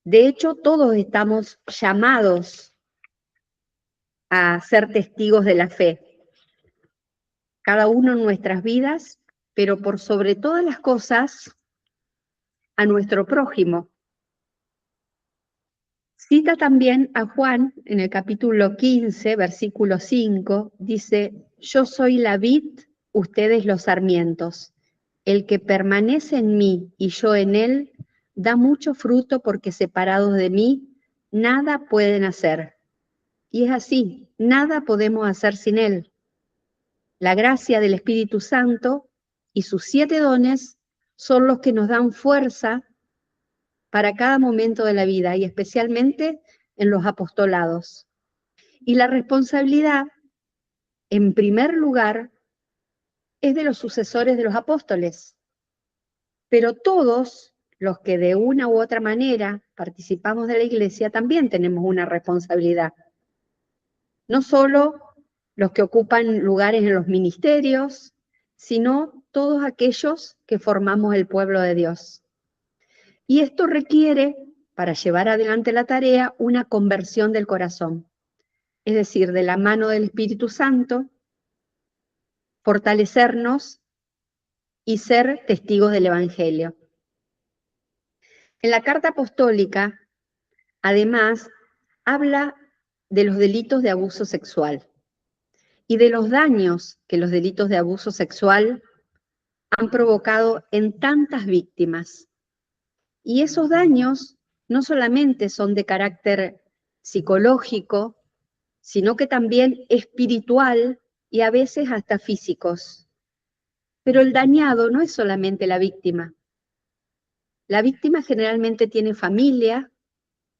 De hecho, todos estamos llamados a ser testigos de la fe. Cada uno en nuestras vidas, pero por sobre todas las cosas, a nuestro prójimo. Cita también a Juan en el capítulo 15, versículo 5, dice, yo soy la vid, ustedes los sarmientos. El que permanece en mí y yo en él, da mucho fruto porque separados de mí, nada pueden hacer. Y es así, nada podemos hacer sin él. La gracia del Espíritu Santo y sus 7 dones son los que nos dan fuerza para cada momento de la vida y especialmente en los apostolados. Y la responsabilidad, en primer lugar, es de los sucesores de los apóstoles. Pero todos los que de una u otra manera participamos de la iglesia también tenemos una responsabilidad. No solo los que ocupan lugares en los ministerios, sino todos aquellos que formamos el pueblo de Dios. Y esto requiere, para llevar adelante la tarea, una conversión del corazón, es decir, de la mano del Espíritu Santo, fortalecernos y ser testigos del Evangelio. En la carta apostólica, además, habla de los delitos de abuso sexual y de los daños que los delitos de abuso sexual han provocado en tantas víctimas. Y esos daños no solamente son de carácter psicológico, sino que también espiritual y a veces hasta físicos. Pero el dañado no es solamente la víctima. La víctima generalmente tiene familia,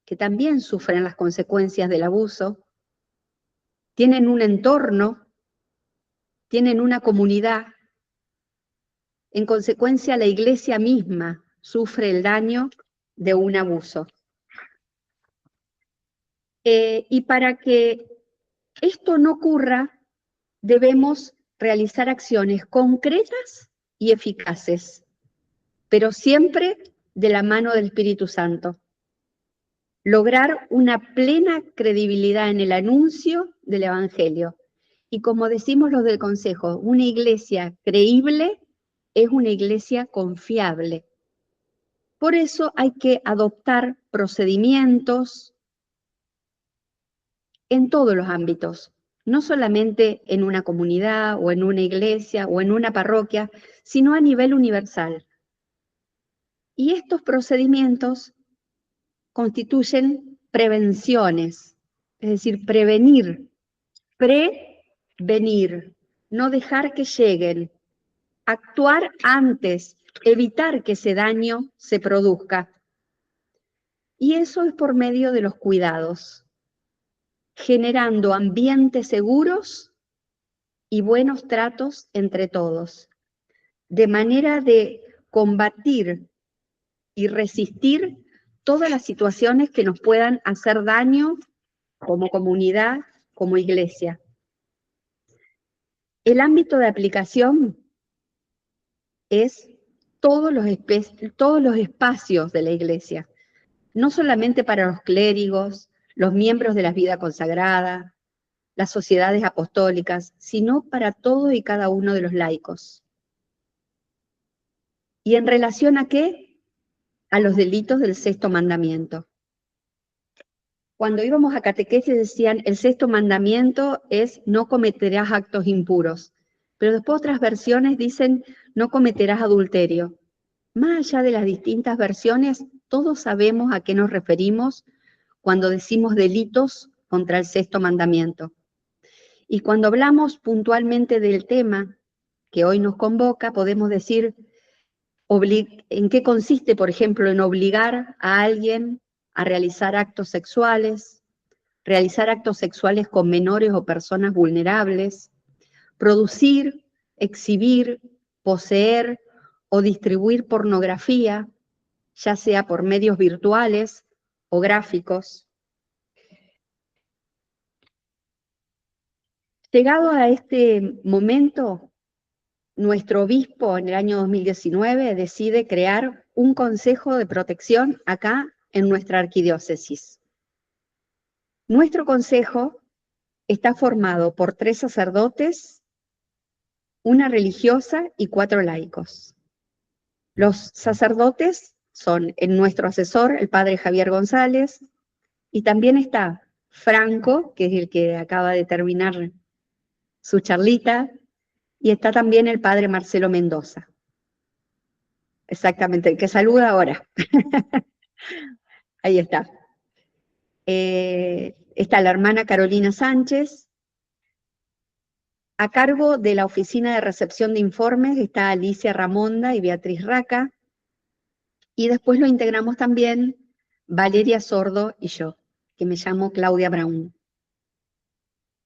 que también sufren las consecuencias del abuso, tienen un entorno, tienen una comunidad. En consecuencia, la iglesia misma sufre el daño de un abuso. Y para que esto no ocurra, debemos realizar acciones concretas y eficaces, pero siempre de la mano del Espíritu Santo. Lograr una plena credibilidad en el anuncio del Evangelio. Y como decimos los del Consejo, una iglesia creíble es una iglesia confiable. Por eso hay que adoptar procedimientos en todos los ámbitos, no solamente en una comunidad o en una iglesia o en una parroquia, sino a nivel universal. Y estos procedimientos constituyen prevenciones, es decir, prevenir, prevenir, no dejar que lleguen, actuar antes, evitar que ese daño se produzca. Y eso es por medio de los cuidados, generando ambientes seguros y buenos tratos entre todos, de manera de combatir y resistir todas las situaciones que nos puedan hacer daño como comunidad, como iglesia. El ámbito de aplicación es todos los espacios de la iglesia, no solamente para los clérigos, los miembros de la vida consagrada, las sociedades apostólicas, sino para todos y cada uno de los laicos. ¿Y en relación a qué? A los delitos del sexto mandamiento. Cuando íbamos a catequesis decían, el sexto mandamiento es no cometerás actos impuros, pero después otras versiones dicen, no cometerás adulterio. Más allá de las distintas versiones, todos sabemos a qué nos referimos cuando decimos delitos contra el sexto mandamiento. Y cuando hablamos puntualmente del tema que hoy nos convoca, podemos decir en qué consiste, por ejemplo, en obligar a alguien a realizar actos sexuales con menores o personas vulnerables, producir, exhibir, poseer o distribuir pornografía, ya sea por medios virtuales o gráficos. Llegado a este momento, nuestro obispo en el año 2019 decide crear un consejo de protección acá en nuestra arquidiócesis. Nuestro consejo está formado por 3 sacerdotes, una religiosa y 4 laicos. Los sacerdotes son nuestro asesor, el padre Javier González, y también está Franco, que es el que acaba de terminar su charlita, y está también el padre Marcelo Mendoza. Exactamente, el que saluda ahora. Ahí está. Está la hermana Carolina Sánchez. A cargo de la oficina de recepción de informes está Alicia Ramonda y Beatriz Raca. Y después lo integramos también Valeria Sordo y yo, que me llamo Claudia Braun.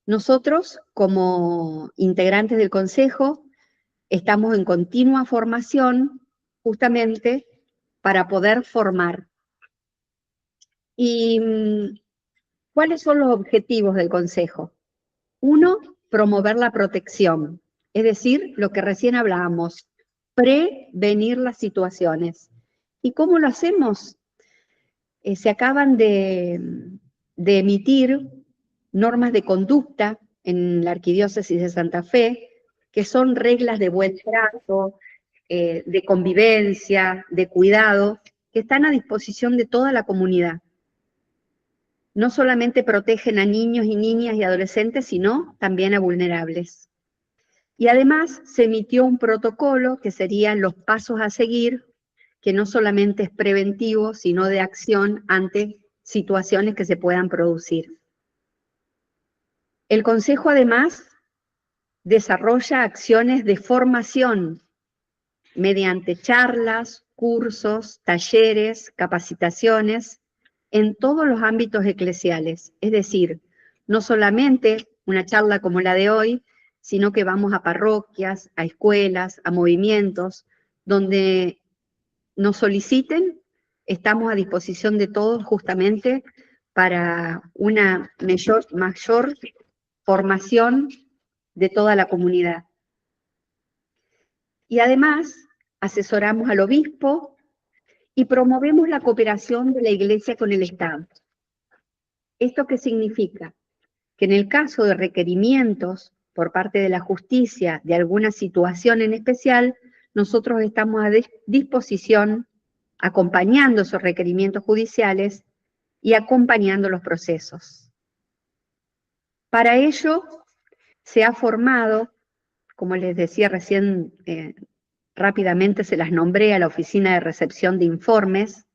Nosotros, como integrantes del Consejo, estamos en continua formación justamente para poder formar. ¿Y cuáles son los objetivos del Consejo? 1, promover la protección, es decir, lo que recién hablábamos, prevenir las situaciones. ¿Y cómo lo hacemos? Se acaban de emitir normas de conducta en la Arquidiócesis de Santa Fe, que son reglas de buen trato, de convivencia, de cuidado, que están a disposición de toda la comunidad. No solamente protegen a niños y niñas y adolescentes, sino también a vulnerables. Y además se emitió un protocolo que serían los pasos a seguir, que no solamente es preventivo, sino de acción ante situaciones que se puedan producir. El Consejo además desarrolla acciones de formación mediante charlas, cursos, talleres, capacitaciones en todos los ámbitos eclesiales. Es decir, no solamente una charla como la de hoy, sino que vamos a parroquias, a escuelas, a movimientos, donde nos soliciten, estamos a disposición de todos justamente para una mayor formación de toda la comunidad. Y además, asesoramos al obispo y promovemos la cooperación de la Iglesia con el Estado. ¿Esto qué significa? Que en el caso de requerimientos por parte de la justicia de alguna situación en especial, nosotros estamos a disposición acompañando esos requerimientos judiciales y acompañando los procesos. Para ello se ha formado, como les decía recién rápidamente se las nombré a la Oficina de Recepción de Informes,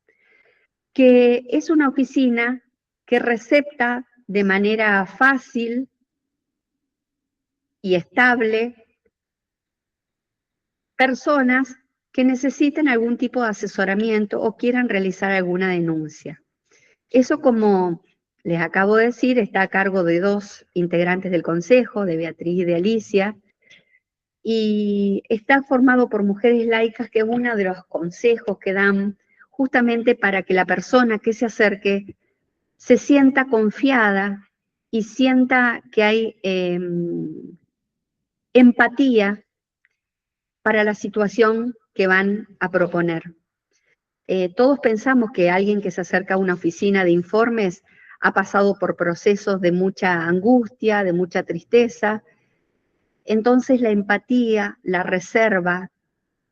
que es una oficina que recepta de manera fácil y estable personas que necesiten algún tipo de asesoramiento o quieran realizar alguna denuncia. Eso, como les acabo de decir, está a cargo de 2 integrantes del Consejo, de Beatriz y de Alicia, y está formado por mujeres laicas, que es uno de los consejos que dan justamente para que la persona que se acerque se sienta confiada y sienta que hay empatía para la situación que van a proponer. Todos pensamos que alguien que se acerca a una oficina de informes ha pasado por procesos de mucha angustia, de mucha tristeza. Entonces la empatía, la reserva,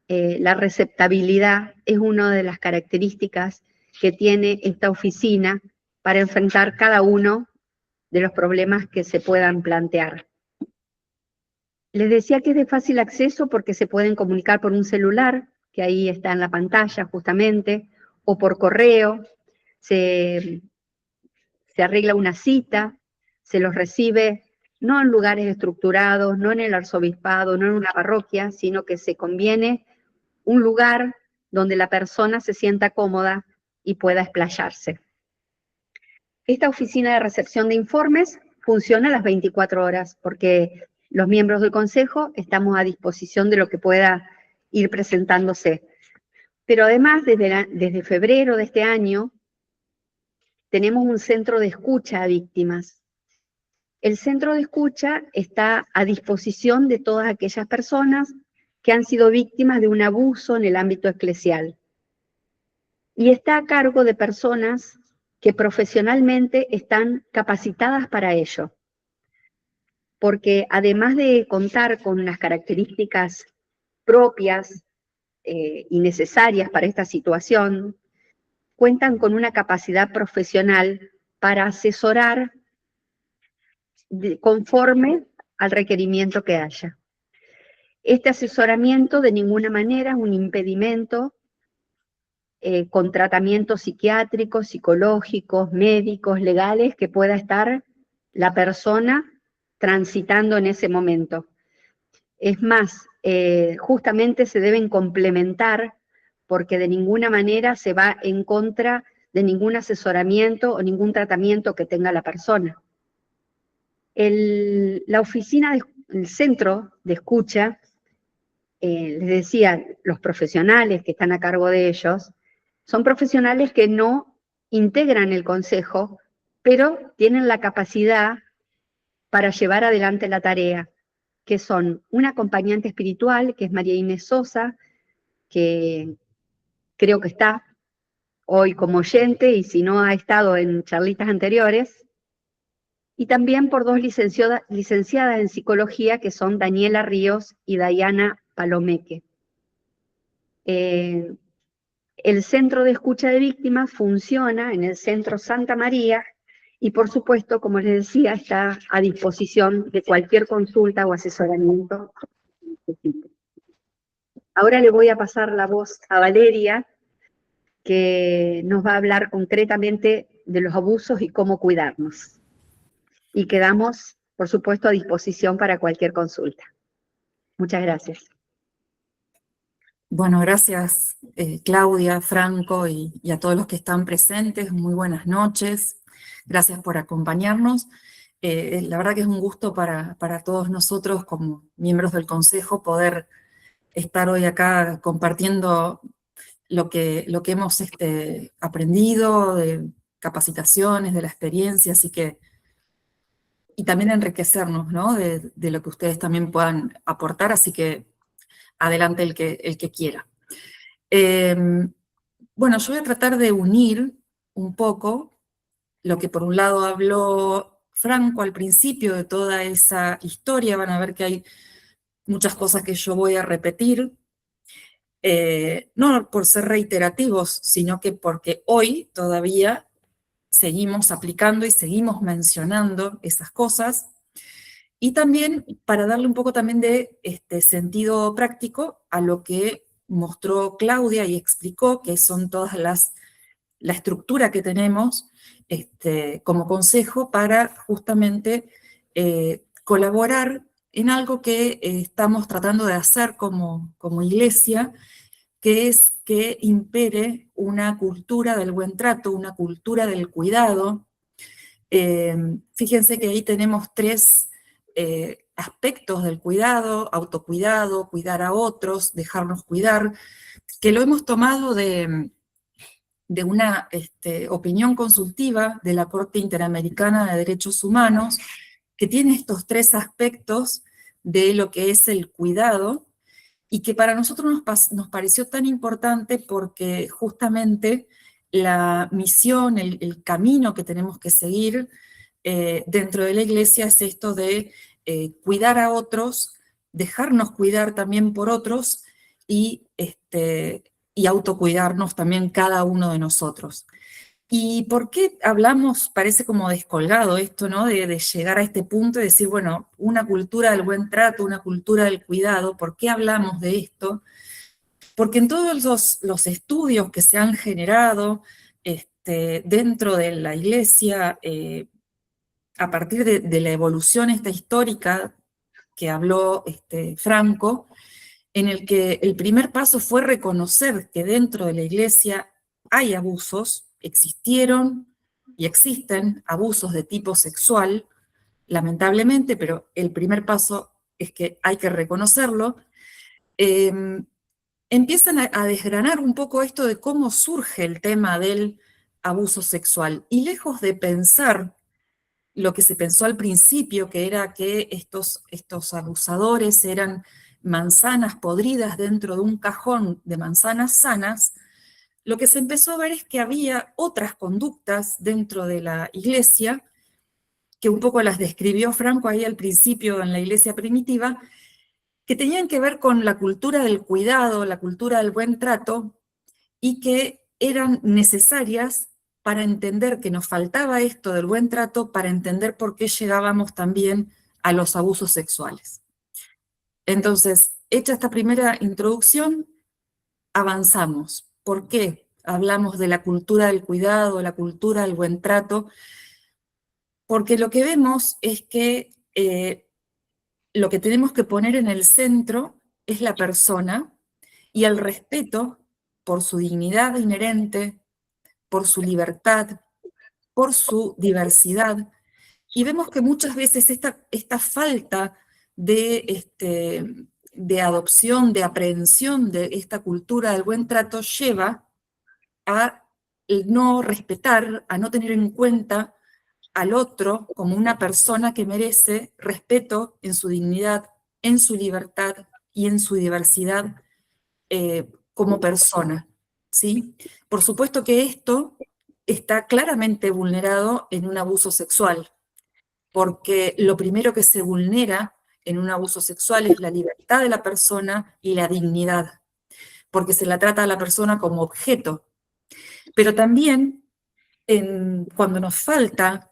la receptabilidad es una de las características que tiene esta oficina para enfrentar cada uno de los problemas que se puedan plantear. Les decía que es de fácil acceso porque se pueden comunicar por un celular, que ahí está en la pantalla justamente, o por correo. Se arregla una cita, se los recibe no en lugares estructurados, no en el arzobispado, no en una parroquia, sino que se conviene un lugar donde la persona se sienta cómoda y pueda explayarse. Esta oficina de recepción de informes funciona a las 24 horas, porque los miembros del Consejo estamos a disposición de lo que pueda ir presentándose. Pero además, desde febrero de este año, tenemos un centro de escucha a víctimas. El centro de escucha está a disposición de todas aquellas personas que han sido víctimas de un abuso en el ámbito eclesial. Y está a cargo de personas que profesionalmente están capacitadas para ello. Porque además de contar con unas características propias y necesarias para esta situación, cuentan con una capacidad profesional para asesorar conforme al requerimiento que haya. Este asesoramiento de ninguna manera es un impedimento con tratamientos psiquiátricos, psicológicos, médicos, legales, que pueda estar la persona transitando en ese momento. Es más, justamente se deben complementar, porque de ninguna manera se va en contra de ningún asesoramiento o ningún tratamiento que tenga la persona. La oficina, el centro de escucha, les decía, los profesionales que están a cargo de ellos, son profesionales que no integran el consejo, pero tienen la capacidad para llevar adelante la tarea, que son un acompañante espiritual, que es María Inés Sosa, que creo que está hoy como oyente, y si no ha estado en charlitas anteriores, y también por 2 licenciadas en psicología, que son Daniela Ríos y Dayana Palomeque. El centro de escucha de víctimas funciona en el Centro Santa María y, por supuesto, como les decía, está a disposición de cualquier consulta o asesoramiento que necesite. Ahora le voy a pasar la voz a Valeria, que nos va a hablar concretamente de los abusos y cómo cuidarnos. Y quedamos, por supuesto, a disposición para cualquier consulta. Muchas gracias. Bueno, gracias Claudia, Franco y a todos los que están presentes. Muy buenas noches. Gracias por acompañarnos. La verdad que es un gusto para todos nosotros como miembros del Consejo poder estar hoy acá compartiendo lo que hemos aprendido, de capacitaciones, de la experiencia, así que, y también enriquecernos, ¿no? de lo que ustedes también puedan aportar, así que adelante el que quiera. Bueno, yo voy a tratar de unir un poco lo que por un lado habló Franco al principio de toda esa historia. Van a ver que hay muchas cosas que yo voy a repetir, no por ser reiterativos, sino que porque hoy todavía seguimos aplicando y seguimos mencionando esas cosas. Y también para darle un poco también de sentido práctico a lo que mostró Claudia y explicó, que son todas la estructura que tenemos como consejo para justamente colaborar en algo que estamos tratando de hacer como iglesia, que es que impere una cultura del buen trato, una cultura del cuidado. Fíjense que ahí tenemos tres aspectos del cuidado: autocuidado, cuidar a otros, dejarnos cuidar, que lo hemos tomado de una opinión consultiva de la Corte Interamericana de Derechos Humanos, que tiene estos tres aspectos de lo que es el cuidado, y que para nosotros nos pareció tan importante porque justamente la misión, el camino que tenemos que seguir dentro de la iglesia es esto de cuidar a otros, dejarnos cuidar también por otros y autocuidarnos también cada uno de nosotros. ¿Y por qué hablamos, parece como descolgado esto, ¿no? De llegar a este punto y decir, bueno, una cultura del buen trato, una cultura del cuidado? ¿Por qué hablamos de esto? Porque en todos los estudios que se han generado dentro de la iglesia, a partir de la evolución esta histórica que habló Franco, en el que el primer paso fue reconocer que dentro de la iglesia hay abusos, existieron y existen abusos de tipo sexual, lamentablemente, pero el primer paso es que hay que reconocerlo. Empiezan a desgranar un poco esto de cómo surge el tema del abuso sexual, y lejos de pensar lo que se pensó al principio, que era que estos abusadores eran manzanas podridas dentro de un cajón de manzanas sanas, lo que se empezó a ver es que había otras conductas dentro de la iglesia, que un poco las describió Franco ahí al principio en la iglesia primitiva, que tenían que ver con la cultura del cuidado, la cultura del buen trato, y que eran necesarias para entender que nos faltaba esto del buen trato, para entender por qué llegábamos también a los abusos sexuales. Entonces, hecha esta primera introducción, avanzamos. ¿Por qué hablamos de la cultura del cuidado, la cultura del buen trato? Porque lo que vemos es que lo que tenemos que poner en el centro es la persona y el respeto por su dignidad inherente, por su libertad, por su diversidad. Y vemos que muchas veces esta falta de adopción, de aprehensión de esta cultura del buen trato lleva a no respetar, a no tener en cuenta al otro como una persona que merece respeto en su dignidad, en su libertad y en su diversidad como persona, ¿sí? Por supuesto que esto está claramente vulnerado en un abuso sexual, porque lo primero que se vulnera en un abuso sexual es la libertad de la persona y la dignidad, porque se la trata a la persona como objeto. Pero también cuando nos falta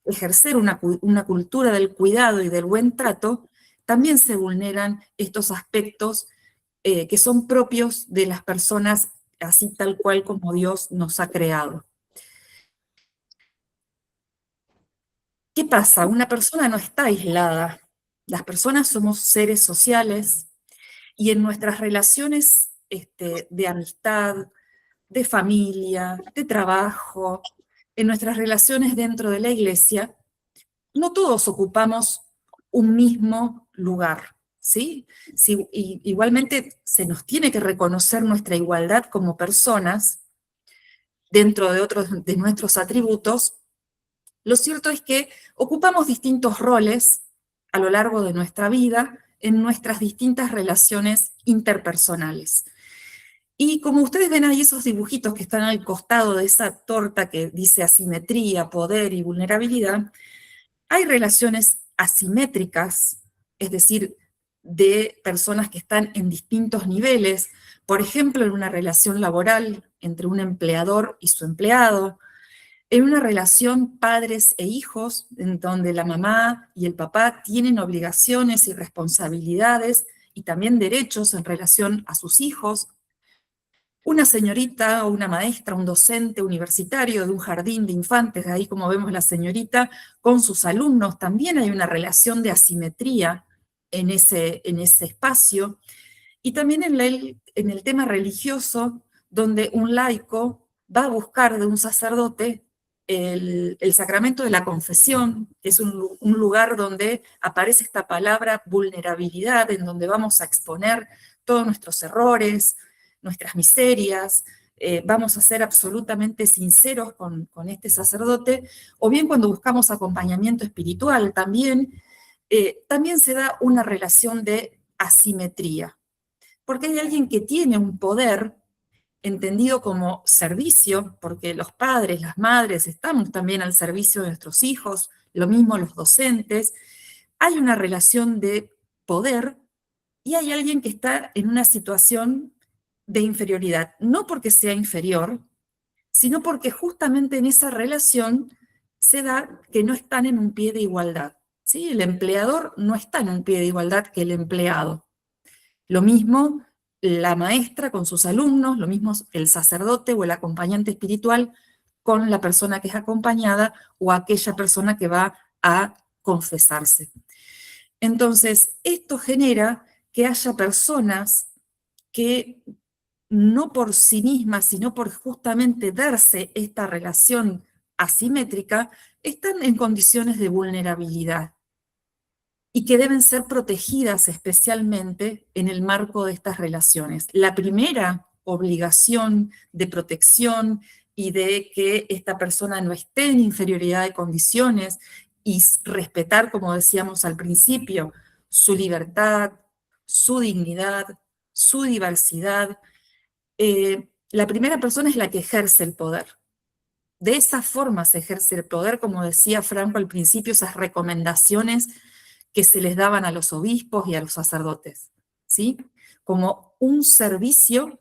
ejercer una cultura del cuidado y del buen trato, también se vulneran estos aspectos que son propios de las personas así tal cual como Dios nos ha creado. ¿Qué pasa? Una persona no está aislada. Las personas somos seres sociales y en nuestras relaciones de amistad, de familia, de trabajo, en nuestras relaciones dentro de la iglesia, no todos ocupamos un mismo lugar, ¿sí? Igualmente se nos tiene que reconocer nuestra igualdad como personas dentro de otros de nuestros atributos. Lo cierto es que ocupamos distintos roles a lo largo de nuestra vida en nuestras distintas relaciones interpersonales. Y como ustedes ven ahí esos dibujitos que están al costado de esa torta que dice asimetría, poder y vulnerabilidad, hay relaciones asimétricas, es decir, de personas que están en distintos niveles, por ejemplo, en una relación laboral entre un empleador y su empleado, En una relación padres e hijos, en donde la mamá y el papá tienen obligaciones y responsabilidades y también derechos en relación a sus hijos. Una señorita o una maestra, un docente universitario de un jardín de infantes, ahí como vemos la señorita, con sus alumnos, también hay una relación de asimetría en ese espacio. Y también en el tema religioso, donde un laico va a buscar de un sacerdote el sacramento de la confesión, que es un lugar donde aparece esta palabra vulnerabilidad, en donde vamos a exponer todos nuestros errores, nuestras miserias, vamos a ser absolutamente sinceros con este sacerdote, o bien cuando buscamos acompañamiento espiritual también, también se da una relación de asimetría, porque hay alguien que tiene un poder entendido como servicio, porque los padres, las madres estamos también al servicio de nuestros hijos, lo mismo los docentes, hay una relación de poder y hay alguien que está en una situación de inferioridad, no porque sea inferior, sino porque justamente en esa relación se da que no están en un pie de igualdad, ¿sí? El empleador no está en un pie de igualdad que el empleado. Lo mismo la maestra con sus alumnos, lo mismo el sacerdote o el acompañante espiritual con la persona que es acompañada o aquella persona que va a confesarse. Entonces, esto genera que haya personas que no por sí mismas, sino por justamente darse esta relación asimétrica, están en condiciones de vulnerabilidad y que deben ser protegidas especialmente en el marco de estas relaciones. La primera obligación de protección y de que esta persona no esté en inferioridad de condiciones y respetar, como decíamos al principio, su libertad, su dignidad, su diversidad. La primera persona es la que ejerce el poder. De esa forma se ejerce el poder, como decía Franco al principio, esas recomendaciones que se les daban a los obispos y a los sacerdotes, ¿sí? Como un servicio,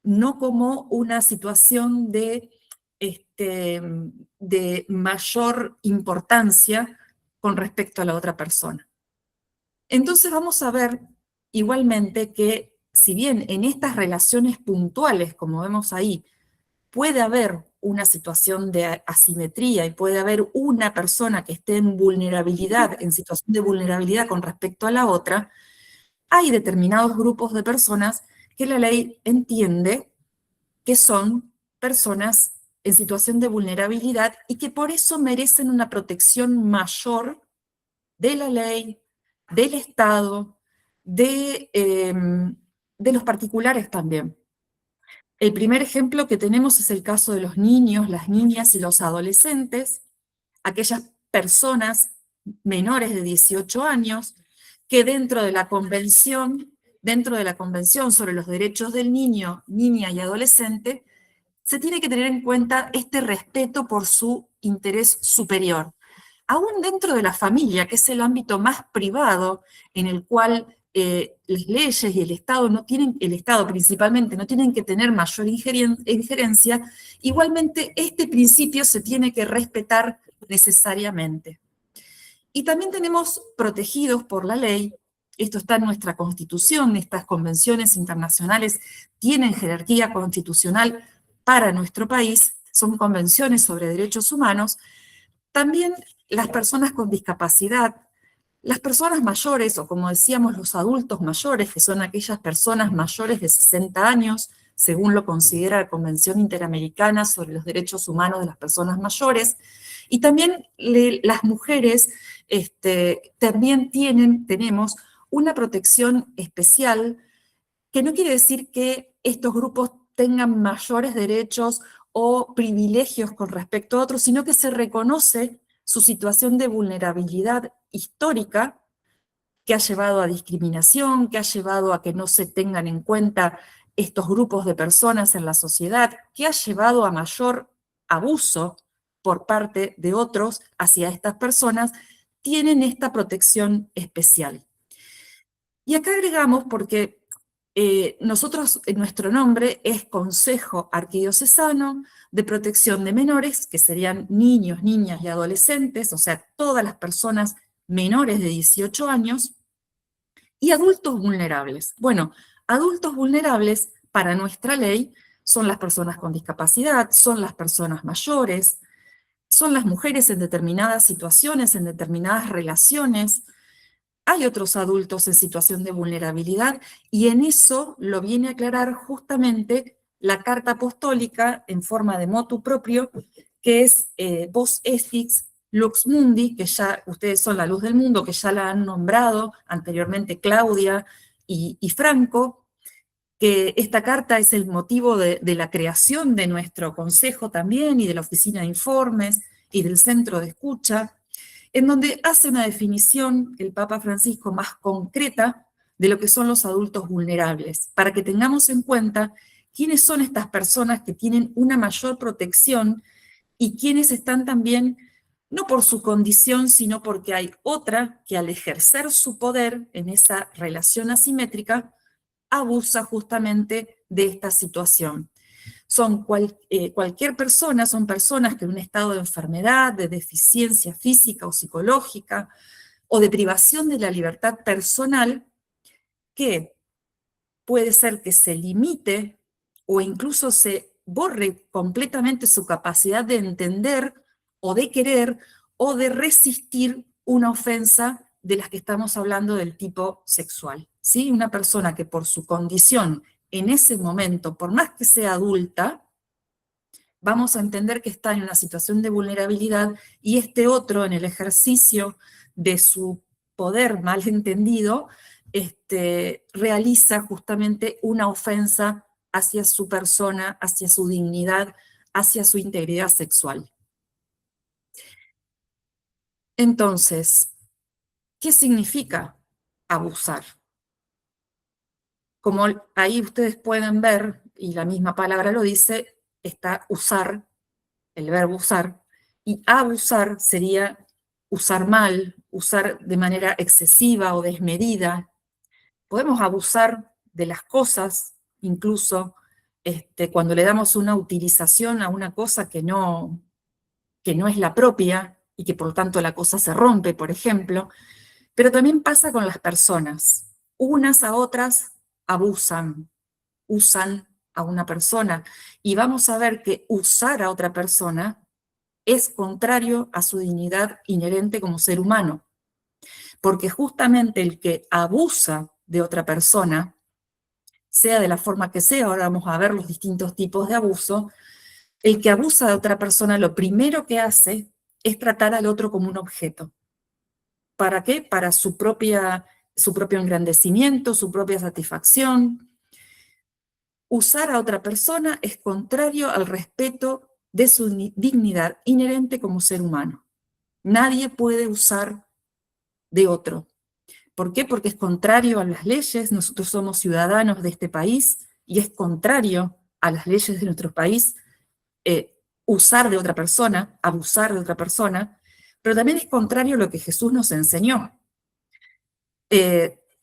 no como una situación de mayor importancia con respecto a la otra persona. Entonces vamos a ver igualmente que si bien en estas relaciones puntuales, como vemos ahí, puede haber una situación de asimetría y puede haber una persona que esté en vulnerabilidad, en situación de vulnerabilidad con respecto a la otra, hay determinados grupos de personas que la ley entiende que son personas en situación de vulnerabilidad y que por eso merecen una protección mayor de la ley, del Estado, de los particulares también. El primer ejemplo que tenemos es el caso de los niños, las niñas y los adolescentes, aquellas personas menores de 18 años que dentro de la Convención sobre los Derechos del Niño, Niña y Adolescente, se tiene que tener en cuenta este respeto por su interés superior. Aún dentro de la familia, que es el ámbito más privado en el cual las leyes y el Estado principalmente no tienen que tener mayor injerencia, igualmente este principio se tiene que respetar necesariamente. Y también tenemos protegidos por la ley, esto está en nuestra Constitución, estas convenciones internacionales tienen jerarquía constitucional para nuestro país, son convenciones sobre derechos humanos, también las personas con discapacidad, las personas mayores, o como decíamos, los adultos mayores, que son aquellas personas mayores de 60 años, según lo considera la Convención Interamericana sobre los Derechos Humanos de las Personas Mayores, y también las mujeres también tenemos una protección especial, que no quiere decir que estos grupos tengan mayores derechos o privilegios con respecto a otros, sino que se reconoce su situación de vulnerabilidad histórica que ha llevado a discriminación, que ha llevado a que no se tengan en cuenta estos grupos de personas en la sociedad, que ha llevado a mayor abuso por parte de otros hacia estas personas, tienen esta protección especial. Y acá agregamos, porque nosotros, nuestro nombre es Consejo Arquidiocesano de Protección de Menores, que serían niños, niñas y adolescentes, o sea, todas las personas menores de 18 años, y adultos vulnerables. Bueno, adultos vulnerables, para nuestra ley, son las personas con discapacidad, son las personas mayores, son las mujeres en determinadas situaciones, en determinadas relaciones. Hay otros adultos en situación de vulnerabilidad, y en eso lo viene a aclarar justamente la Carta Apostólica en forma de motu propio, que es Vos Efix Lux Mundi, que ya ustedes son la luz del mundo, que ya la han nombrado anteriormente Claudia y Franco, que esta carta es el motivo de la creación de nuestro consejo también, y de la oficina de informes, y del centro de escucha, en donde hace una definición, el Papa Francisco, más concreta de lo que son los adultos vulnerables, para que tengamos en cuenta quiénes son estas personas que tienen una mayor protección y quiénes están también, no por su condición, sino porque hay otra que al ejercer su poder en esa relación asimétrica, abusa justamente de esta situación. Son cualquier persona, son personas que en un estado de enfermedad, de deficiencia física o psicológica, o de privación de la libertad personal, que puede ser que se limite o incluso se borre completamente su capacidad de entender o de querer o de resistir una ofensa de las que estamos hablando del tipo sexual, ¿sí? Una persona que por su condición en ese momento, por más que sea adulta, vamos a entender que está en una situación de vulnerabilidad, y este otro, en el ejercicio de su poder mal entendido, realiza justamente una ofensa hacia su persona, hacia su dignidad, hacia su integridad sexual. Entonces, ¿qué significa abusar? Como ahí ustedes pueden ver, y la misma palabra lo dice, está usar, el verbo usar, y abusar sería usar mal, usar de manera excesiva o desmedida. Podemos abusar de las cosas, incluso cuando le damos una utilización a una cosa que no es la propia, y que por lo tanto la cosa se rompe, por ejemplo. Pero también pasa con las personas. Unas a otras abusan, usan a una persona, y vamos a ver que usar a otra persona es contrario a su dignidad inherente como ser humano, porque justamente el que abusa de otra persona, sea de la forma que sea, ahora vamos a ver los distintos tipos de abuso, el que abusa de otra persona lo primero que hace es tratar al otro como un objeto. ¿Para qué? Para su propio engrandecimiento, su propia satisfacción. Usar a otra persona es contrario al respeto de su dignidad inherente como ser humano. Nadie puede usar de otro. ¿Por qué? Porque es contrario a las leyes. Nosotros somos ciudadanos de este país, y es contrario a las leyes de nuestro país usar de otra persona, abusar de otra persona, pero también es contrario a lo que Jesús nos enseñó.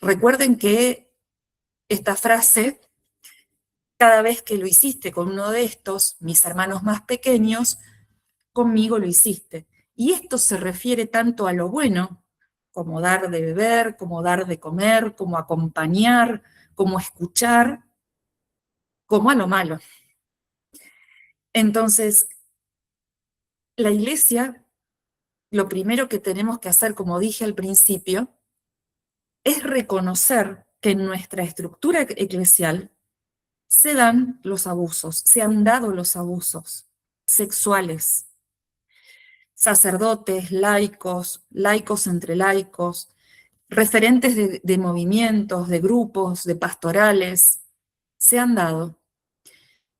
Recuerden que esta frase, cada vez que lo hiciste con uno de estos, mis hermanos más pequeños, conmigo lo hiciste. Y esto se refiere tanto a lo bueno, como dar de beber, como dar de comer, como acompañar, como escuchar, como a lo malo. Entonces, la Iglesia, lo primero que tenemos que hacer, como dije al principio, es reconocer que en nuestra estructura eclesial se dan los abusos, se han dado los abusos sexuales. Sacerdotes, laicos, laicos entre laicos, referentes de movimientos, de grupos, de pastorales, se han dado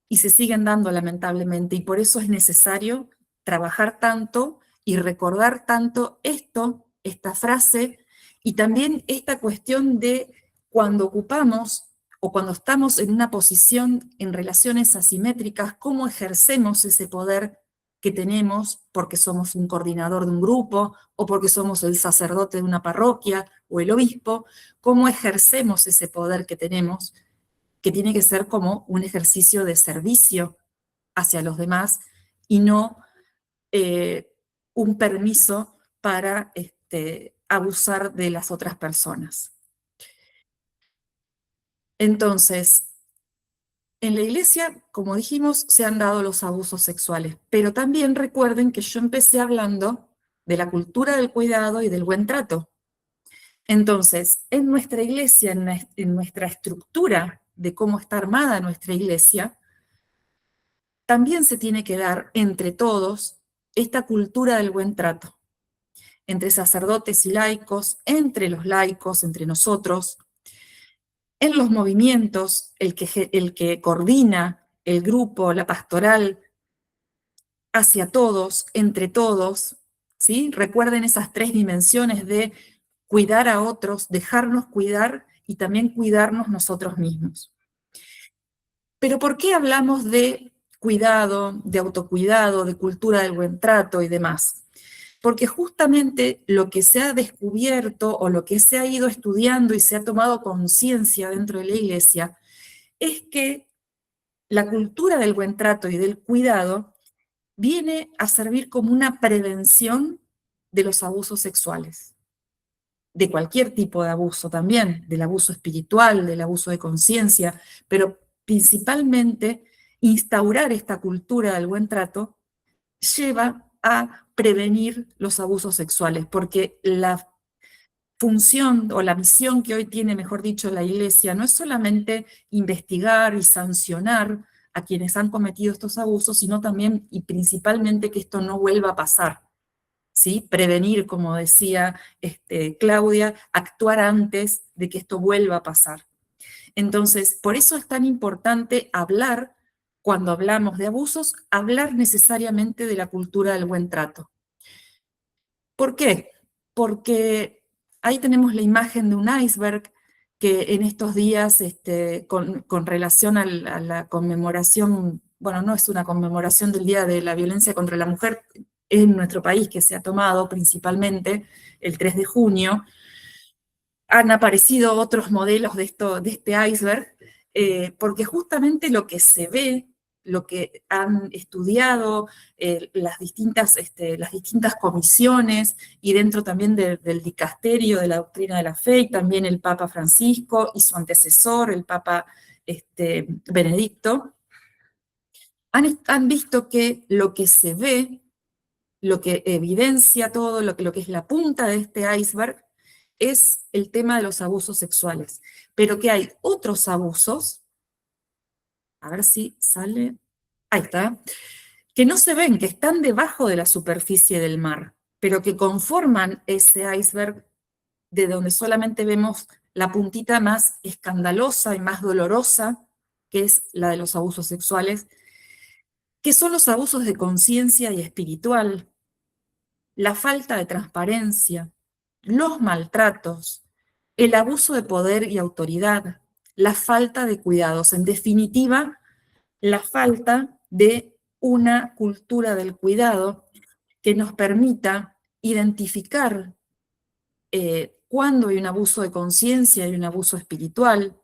y se siguen dando lamentablemente, y por eso es necesario trabajar tanto y recordar tanto esta frase, y también esta cuestión de cuando ocupamos o cuando estamos en una posición en relaciones asimétricas, cómo ejercemos ese poder que tenemos porque somos un coordinador de un grupo, o porque somos el sacerdote de una parroquia o el obispo, cómo ejercemos ese poder que tenemos que tiene que ser como un ejercicio de servicio hacia los demás y no un permiso para abusar de las otras personas. Entonces, en la iglesia, como dijimos, se han dado los abusos sexuales, pero también recuerden que yo empecé hablando de la cultura del cuidado y del buen trato. Entonces, en nuestra iglesia, en nuestra estructura de cómo está armada nuestra iglesia, también se tiene que dar entre todos esta cultura del buen trato, entre sacerdotes y laicos, entre los laicos, entre nosotros, en los movimientos, el que coordina el grupo, la pastoral, hacia todos, entre todos, ¿sí? Recuerden esas 3 dimensiones de cuidar a otros, dejarnos cuidar y también cuidarnos nosotros mismos. Pero ¿por qué hablamos de cuidado, de autocuidado, de cultura del buen trato y demás? Porque justamente lo que se ha descubierto o lo que se ha ido estudiando y se ha tomado conciencia dentro de la iglesia es que la cultura del buen trato y del cuidado viene a servir como una prevención de los abusos sexuales, de cualquier tipo de abuso también, del abuso espiritual, del abuso de conciencia, pero principalmente instaurar esta cultura del buen trato lleva a prevenir los abusos sexuales, porque la función o la misión que hoy tiene, mejor dicho, la Iglesia no es solamente investigar y sancionar a quienes han cometido estos abusos, sino también y principalmente que esto no vuelva a pasar, ¿sí? Prevenir, como decía Claudia, actuar antes de que esto vuelva a pasar. Entonces, por eso es tan importante hablar, cuando hablamos de abusos, hablar necesariamente de la cultura del buen trato. ¿Por qué? Porque ahí tenemos la imagen de un iceberg que en estos días, con relación a la conmemoración, bueno, no es una conmemoración del Día de la Violencia contra la Mujer en nuestro país, que se ha tomado principalmente el 3 de junio, han aparecido otros modelos de este iceberg, porque justamente lo que se ve, lo que han estudiado las distintas comisiones y dentro también del dicasterio de la doctrina de la fe, y también el Papa Francisco y su antecesor, el Papa Benedicto, han visto que lo que se ve, lo que evidencia todo, lo que es la punta de este iceberg, es el tema de los abusos sexuales, pero que hay otros abusos, a ver si sale, ahí está, que no se ven, que están debajo de la superficie del mar, pero que conforman ese iceberg de donde solamente vemos la puntita más escandalosa y más dolorosa, que es la de los abusos sexuales, que son los abusos de conciencia y espiritual, la falta de transparencia, los maltratos, el abuso de poder y autoridad, la falta de cuidados, en definitiva, la falta de una cultura del cuidado que nos permita identificar cuándo hay un abuso de conciencia y un abuso espiritual,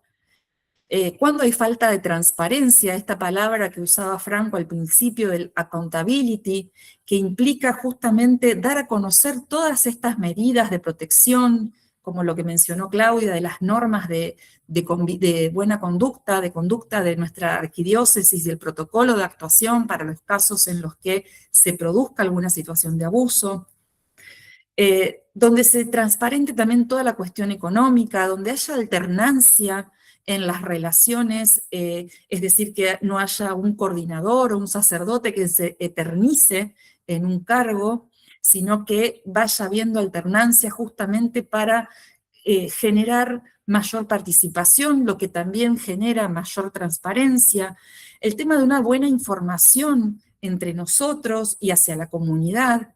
cuándo hay falta de transparencia, esta palabra que usaba Franco al principio del accountability, que implica justamente dar a conocer todas estas medidas de protección, como lo que mencionó Claudia, de las normas de buena conducta, de nuestra arquidiócesis, del protocolo de actuación para los casos en los que se produzca alguna situación de abuso, donde se transparente también toda la cuestión económica, donde haya alternancia en las relaciones, es decir, que no haya un coordinador o un sacerdote que se eternice en un cargo, sino que vaya habiendo alternancia justamente para generar mayor participación, lo que también genera mayor transparencia, el tema de una buena información entre nosotros y hacia la comunidad,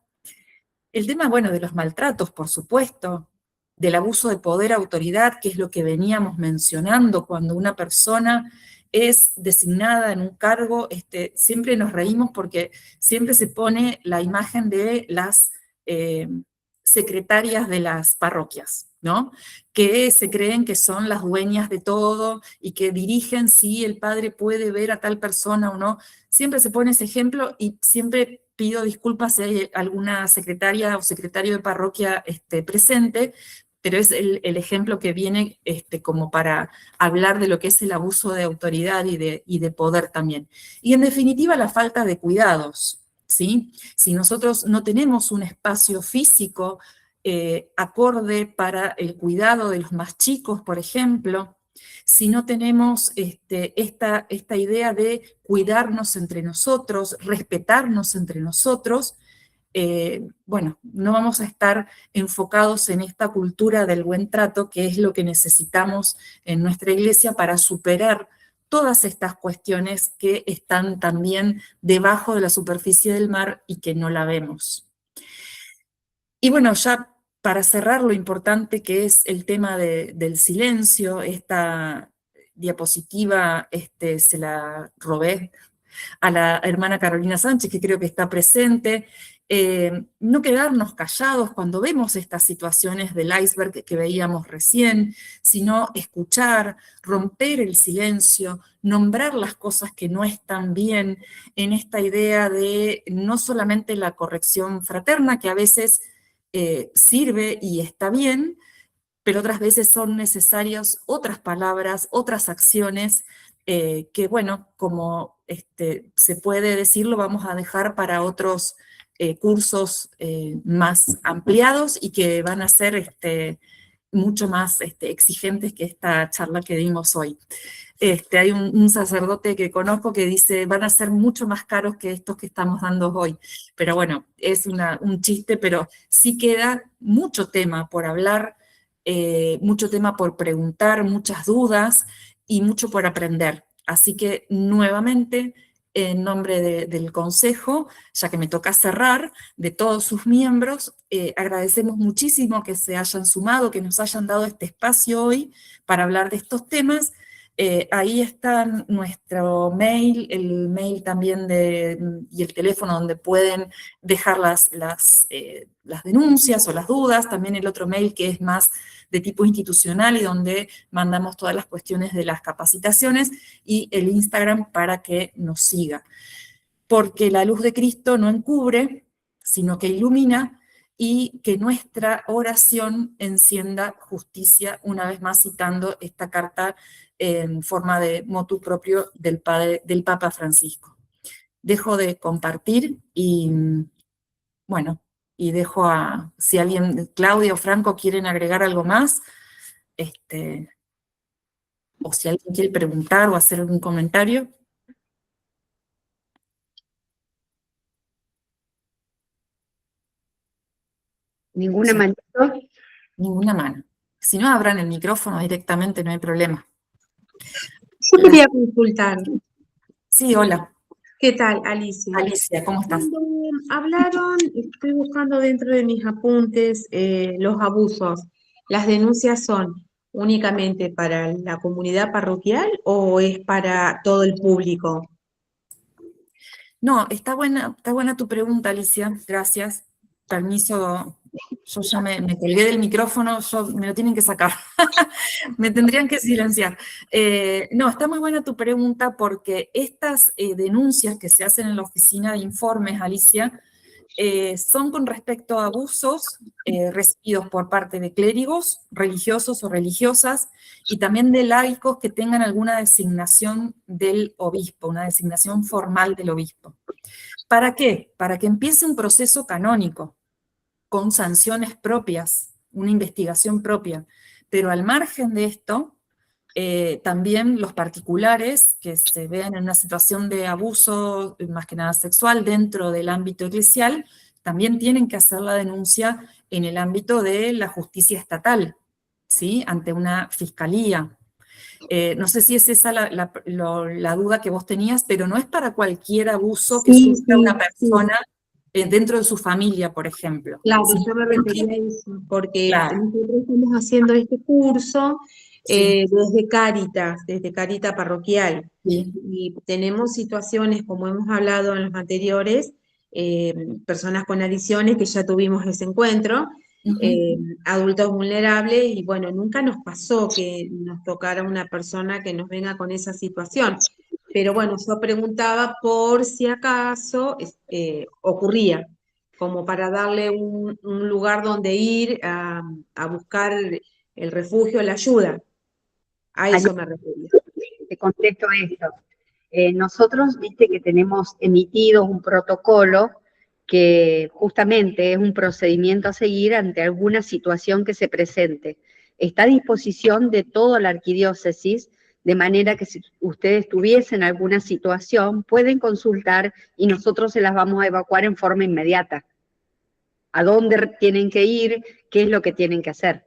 el tema, bueno, de los maltratos, por supuesto, del abuso de poder, autoridad, que es lo que veníamos mencionando cuando una persona es designada en un cargo, siempre nos reímos porque siempre se pone la imagen de las secretarias de las parroquias, ¿no? Que se creen que son las dueñas de todo y que dirigen si el padre puede ver a tal persona o no. Siempre se pone ese ejemplo y siempre pido disculpas si hay alguna secretaria o secretario de parroquia presente, pero es el ejemplo que viene como para hablar de lo que es el abuso de autoridad y de poder también. Y en definitiva la falta de cuidados, ¿sí? Si nosotros no tenemos un espacio físico acorde para el cuidado de los más chicos, por ejemplo, si no tenemos esta idea de cuidarnos entre nosotros, respetarnos entre nosotros, bueno, no vamos a estar enfocados en esta cultura del buen trato, que es lo que necesitamos en nuestra iglesia para superar todas estas cuestiones que están también debajo de la superficie del mar y que no la vemos. Y bueno, ya para cerrar, lo importante que es el tema del silencio, esta diapositiva se la robé a la hermana Carolina Sánchez, que creo que está presente. No quedarnos callados cuando vemos estas situaciones del iceberg que veíamos recién, sino escuchar, romper el silencio, nombrar las cosas que no están bien, en esta idea de no solamente la corrección fraterna, que a veces sirve y está bien, pero otras veces son necesarias otras palabras, otras acciones, que bueno, como se puede decir, lo vamos a dejar para otros cursos más ampliados y que van a ser mucho más exigentes que esta charla que dimos hoy. Hay un sacerdote que conozco que dice, van a ser mucho más caros que estos que estamos dando hoy. Pero bueno, es un chiste, pero sí queda mucho tema por hablar, mucho tema por preguntar, muchas dudas y mucho por aprender. Así que nuevamente, en nombre del Consejo, ya que me toca cerrar, de todos sus miembros, agradecemos muchísimo que se hayan sumado, que nos hayan dado este espacio hoy para hablar de estos temas. Ahí está nuestro mail, el mail también y el teléfono donde pueden dejar las denuncias o las dudas, también el otro mail que es más de tipo institucional y donde mandamos todas las cuestiones de las capacitaciones, y el Instagram para que nos siga. Porque la luz de Cristo no encubre, sino que ilumina, y que nuestra oración encienda justicia, una vez más citando esta carta en forma de motu propio del Papa Francisco. Dejo de compartir y, bueno, y dejo si alguien, Claudia o Franco, quieren agregar algo más, o si alguien quiere preguntar o hacer algún comentario. ¿Ninguna Sí. manito? Ninguna mano. Si no, abran el micrófono directamente, no hay problema. Yo quería consultar. Sí, hola. ¿Qué tal, Alicia? Alicia, ¿cómo estás? Cuando hablaron, estoy buscando dentro de mis apuntes los abusos. ¿Las denuncias son únicamente para la comunidad parroquial o es para todo el público? No, está buena tu pregunta, Alicia, gracias. Permiso, yo ya me colgué del micrófono, me lo tienen que sacar, me tendrían que silenciar. No, está muy buena tu pregunta porque estas denuncias que se hacen en la oficina de informes, Alicia, son con respecto a abusos recibidos por parte de clérigos, religiosos o religiosas, y también de laicos que tengan alguna designación del obispo, una designación formal del obispo. ¿Para qué? Para que empiece un proceso canónico, con sanciones propias, una investigación propia. Pero al margen de esto, también los particulares que se vean en una situación de abuso, más que nada sexual, dentro del ámbito eclesial, también tienen que hacer la denuncia en el ámbito de la justicia estatal, ¿sí? Ante una fiscalía. No sé si es esa la duda que vos tenías, pero no es para cualquier abuso que Sí, sufra una sí. persona dentro de su familia, por ejemplo. Claro, ¿Sí? yo me refería a eso, porque Claro, nosotros estamos haciendo este curso sí, desde Caritas Parroquial, sí, y tenemos situaciones, como hemos hablado en los anteriores, personas con adicciones, que ya tuvimos ese encuentro, adultos vulnerables, y bueno, nunca nos pasó que nos tocara una persona que nos venga con esa situación. Pero bueno, yo preguntaba por si acaso ocurría, como para darle un lugar donde ir a buscar el refugio, la ayuda. A eso me refería. Te contesto esto. Nosotros, viste que tenemos emitido un protocolo que justamente es un procedimiento a seguir ante alguna situación que se presente. Está a disposición de toda la arquidiócesis, de manera que si ustedes tuviesen alguna situación, pueden consultar y nosotros se las vamos a evacuar en forma inmediata. ¿A dónde tienen que ir? ¿Qué es lo que tienen que hacer?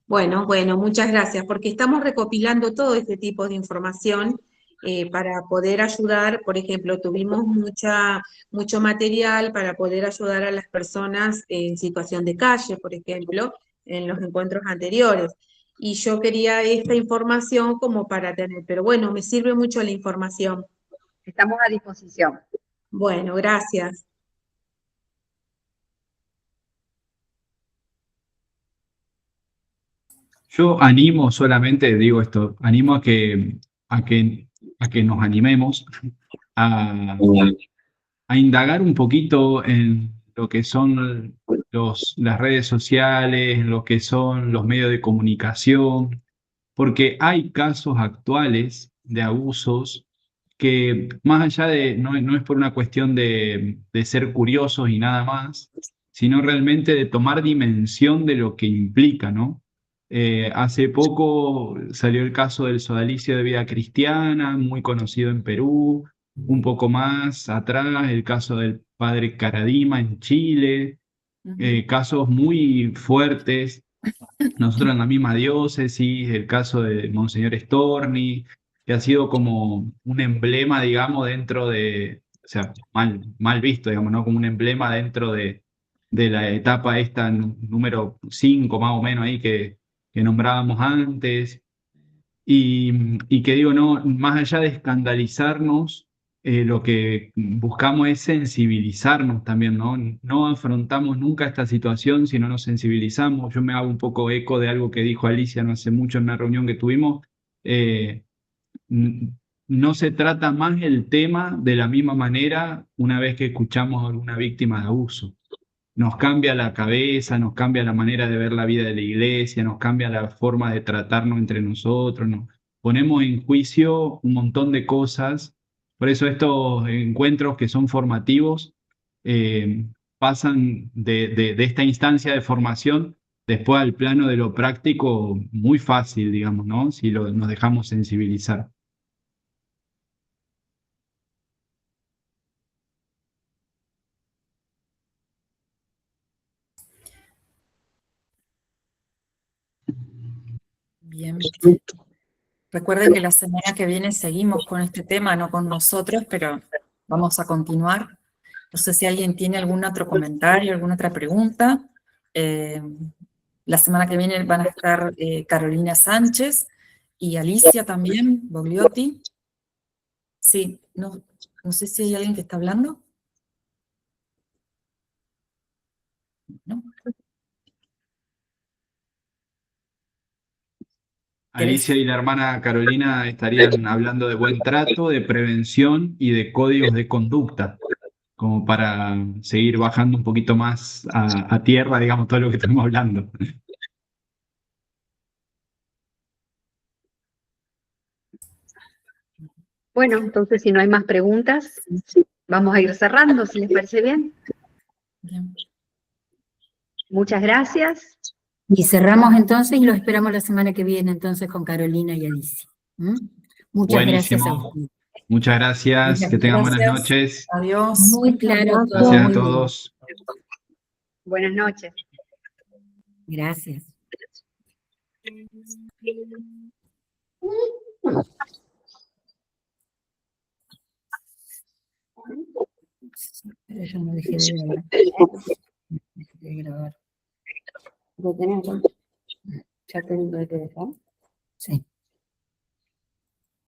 Bueno, muchas gracias, porque estamos recopilando todo este tipo de información para poder ayudar. Por ejemplo, tuvimos mucho material para poder ayudar a las personas en situación de calle, por ejemplo, en los encuentros anteriores. Y yo quería esta información como para tener, pero bueno, me sirve mucho la información. Estamos a disposición. Bueno, gracias. Yo animo solamente, digo esto, animo a que nos animemos a indagar un poquito en lo que son las redes sociales, lo que son los medios de comunicación, porque hay casos actuales de abusos que más allá de, no es por una cuestión de ser curiosos y nada más, sino realmente de tomar dimensión de lo que implica, ¿no? Hace poco salió el caso del sodalicio de vida cristiana, muy conocido en Perú, un poco más atrás el caso del padre Caradima en Chile, casos muy fuertes. Nosotros en la misma diócesis, el caso de Monseñor Storni, que ha sido como un emblema, digamos, dentro de, o sea, mal visto, digamos, ¿no? Como un emblema dentro de la etapa esta número 5 más o menos ahí que nombrábamos antes. Y que digo, no, más allá de escandalizarnos, lo que buscamos es sensibilizarnos también, ¿no? No afrontamos nunca esta situación si no nos sensibilizamos. Yo me hago un poco eco de algo que dijo Alicia no hace mucho en una reunión que tuvimos. N- no se trata más el tema de la misma manera una vez que escuchamos a alguna víctima de abuso. Nos cambia la cabeza, nos cambia la manera de ver la vida de la iglesia, nos cambia la forma de tratarnos entre nosotros, nos ponemos en juicio un montón de cosas. Por eso estos encuentros que son formativos eh, pasan de esta instancia de formación después al plano de lo práctico muy fácil, digamos, ¿no? Si nos dejamos sensibilizar. Bien. Recuerden que la semana que viene seguimos con este tema, no con nosotros, pero vamos a continuar. No sé si alguien tiene algún otro comentario, alguna otra pregunta. La semana que viene van a estar Carolina Sánchez y Alicia también, Bogliotti. Sí, no sé si hay alguien que está hablando. ¿No? Alicia y la hermana Carolina estarían hablando de buen trato, de prevención y de códigos de conducta, como para seguir bajando un poquito más a tierra, digamos, todo lo que estamos hablando. Bueno, entonces si no hay más preguntas, vamos a ir cerrando, si les parece bien. Bien. Muchas gracias. Y cerramos entonces y lo esperamos la semana que viene entonces con Carolina y Alicia. Muchas gracias a Buenísimo. ustedes. Muchas gracias, que tengan buenas Gracias. noches. Adiós. Muy claro todo. Gracias a muy bien. todos. Buenas noches. Gracias. Pero yo no dejé de grabar. Dejé de grabar. ¿Lo tenés? ¿Ya tengo que dejar?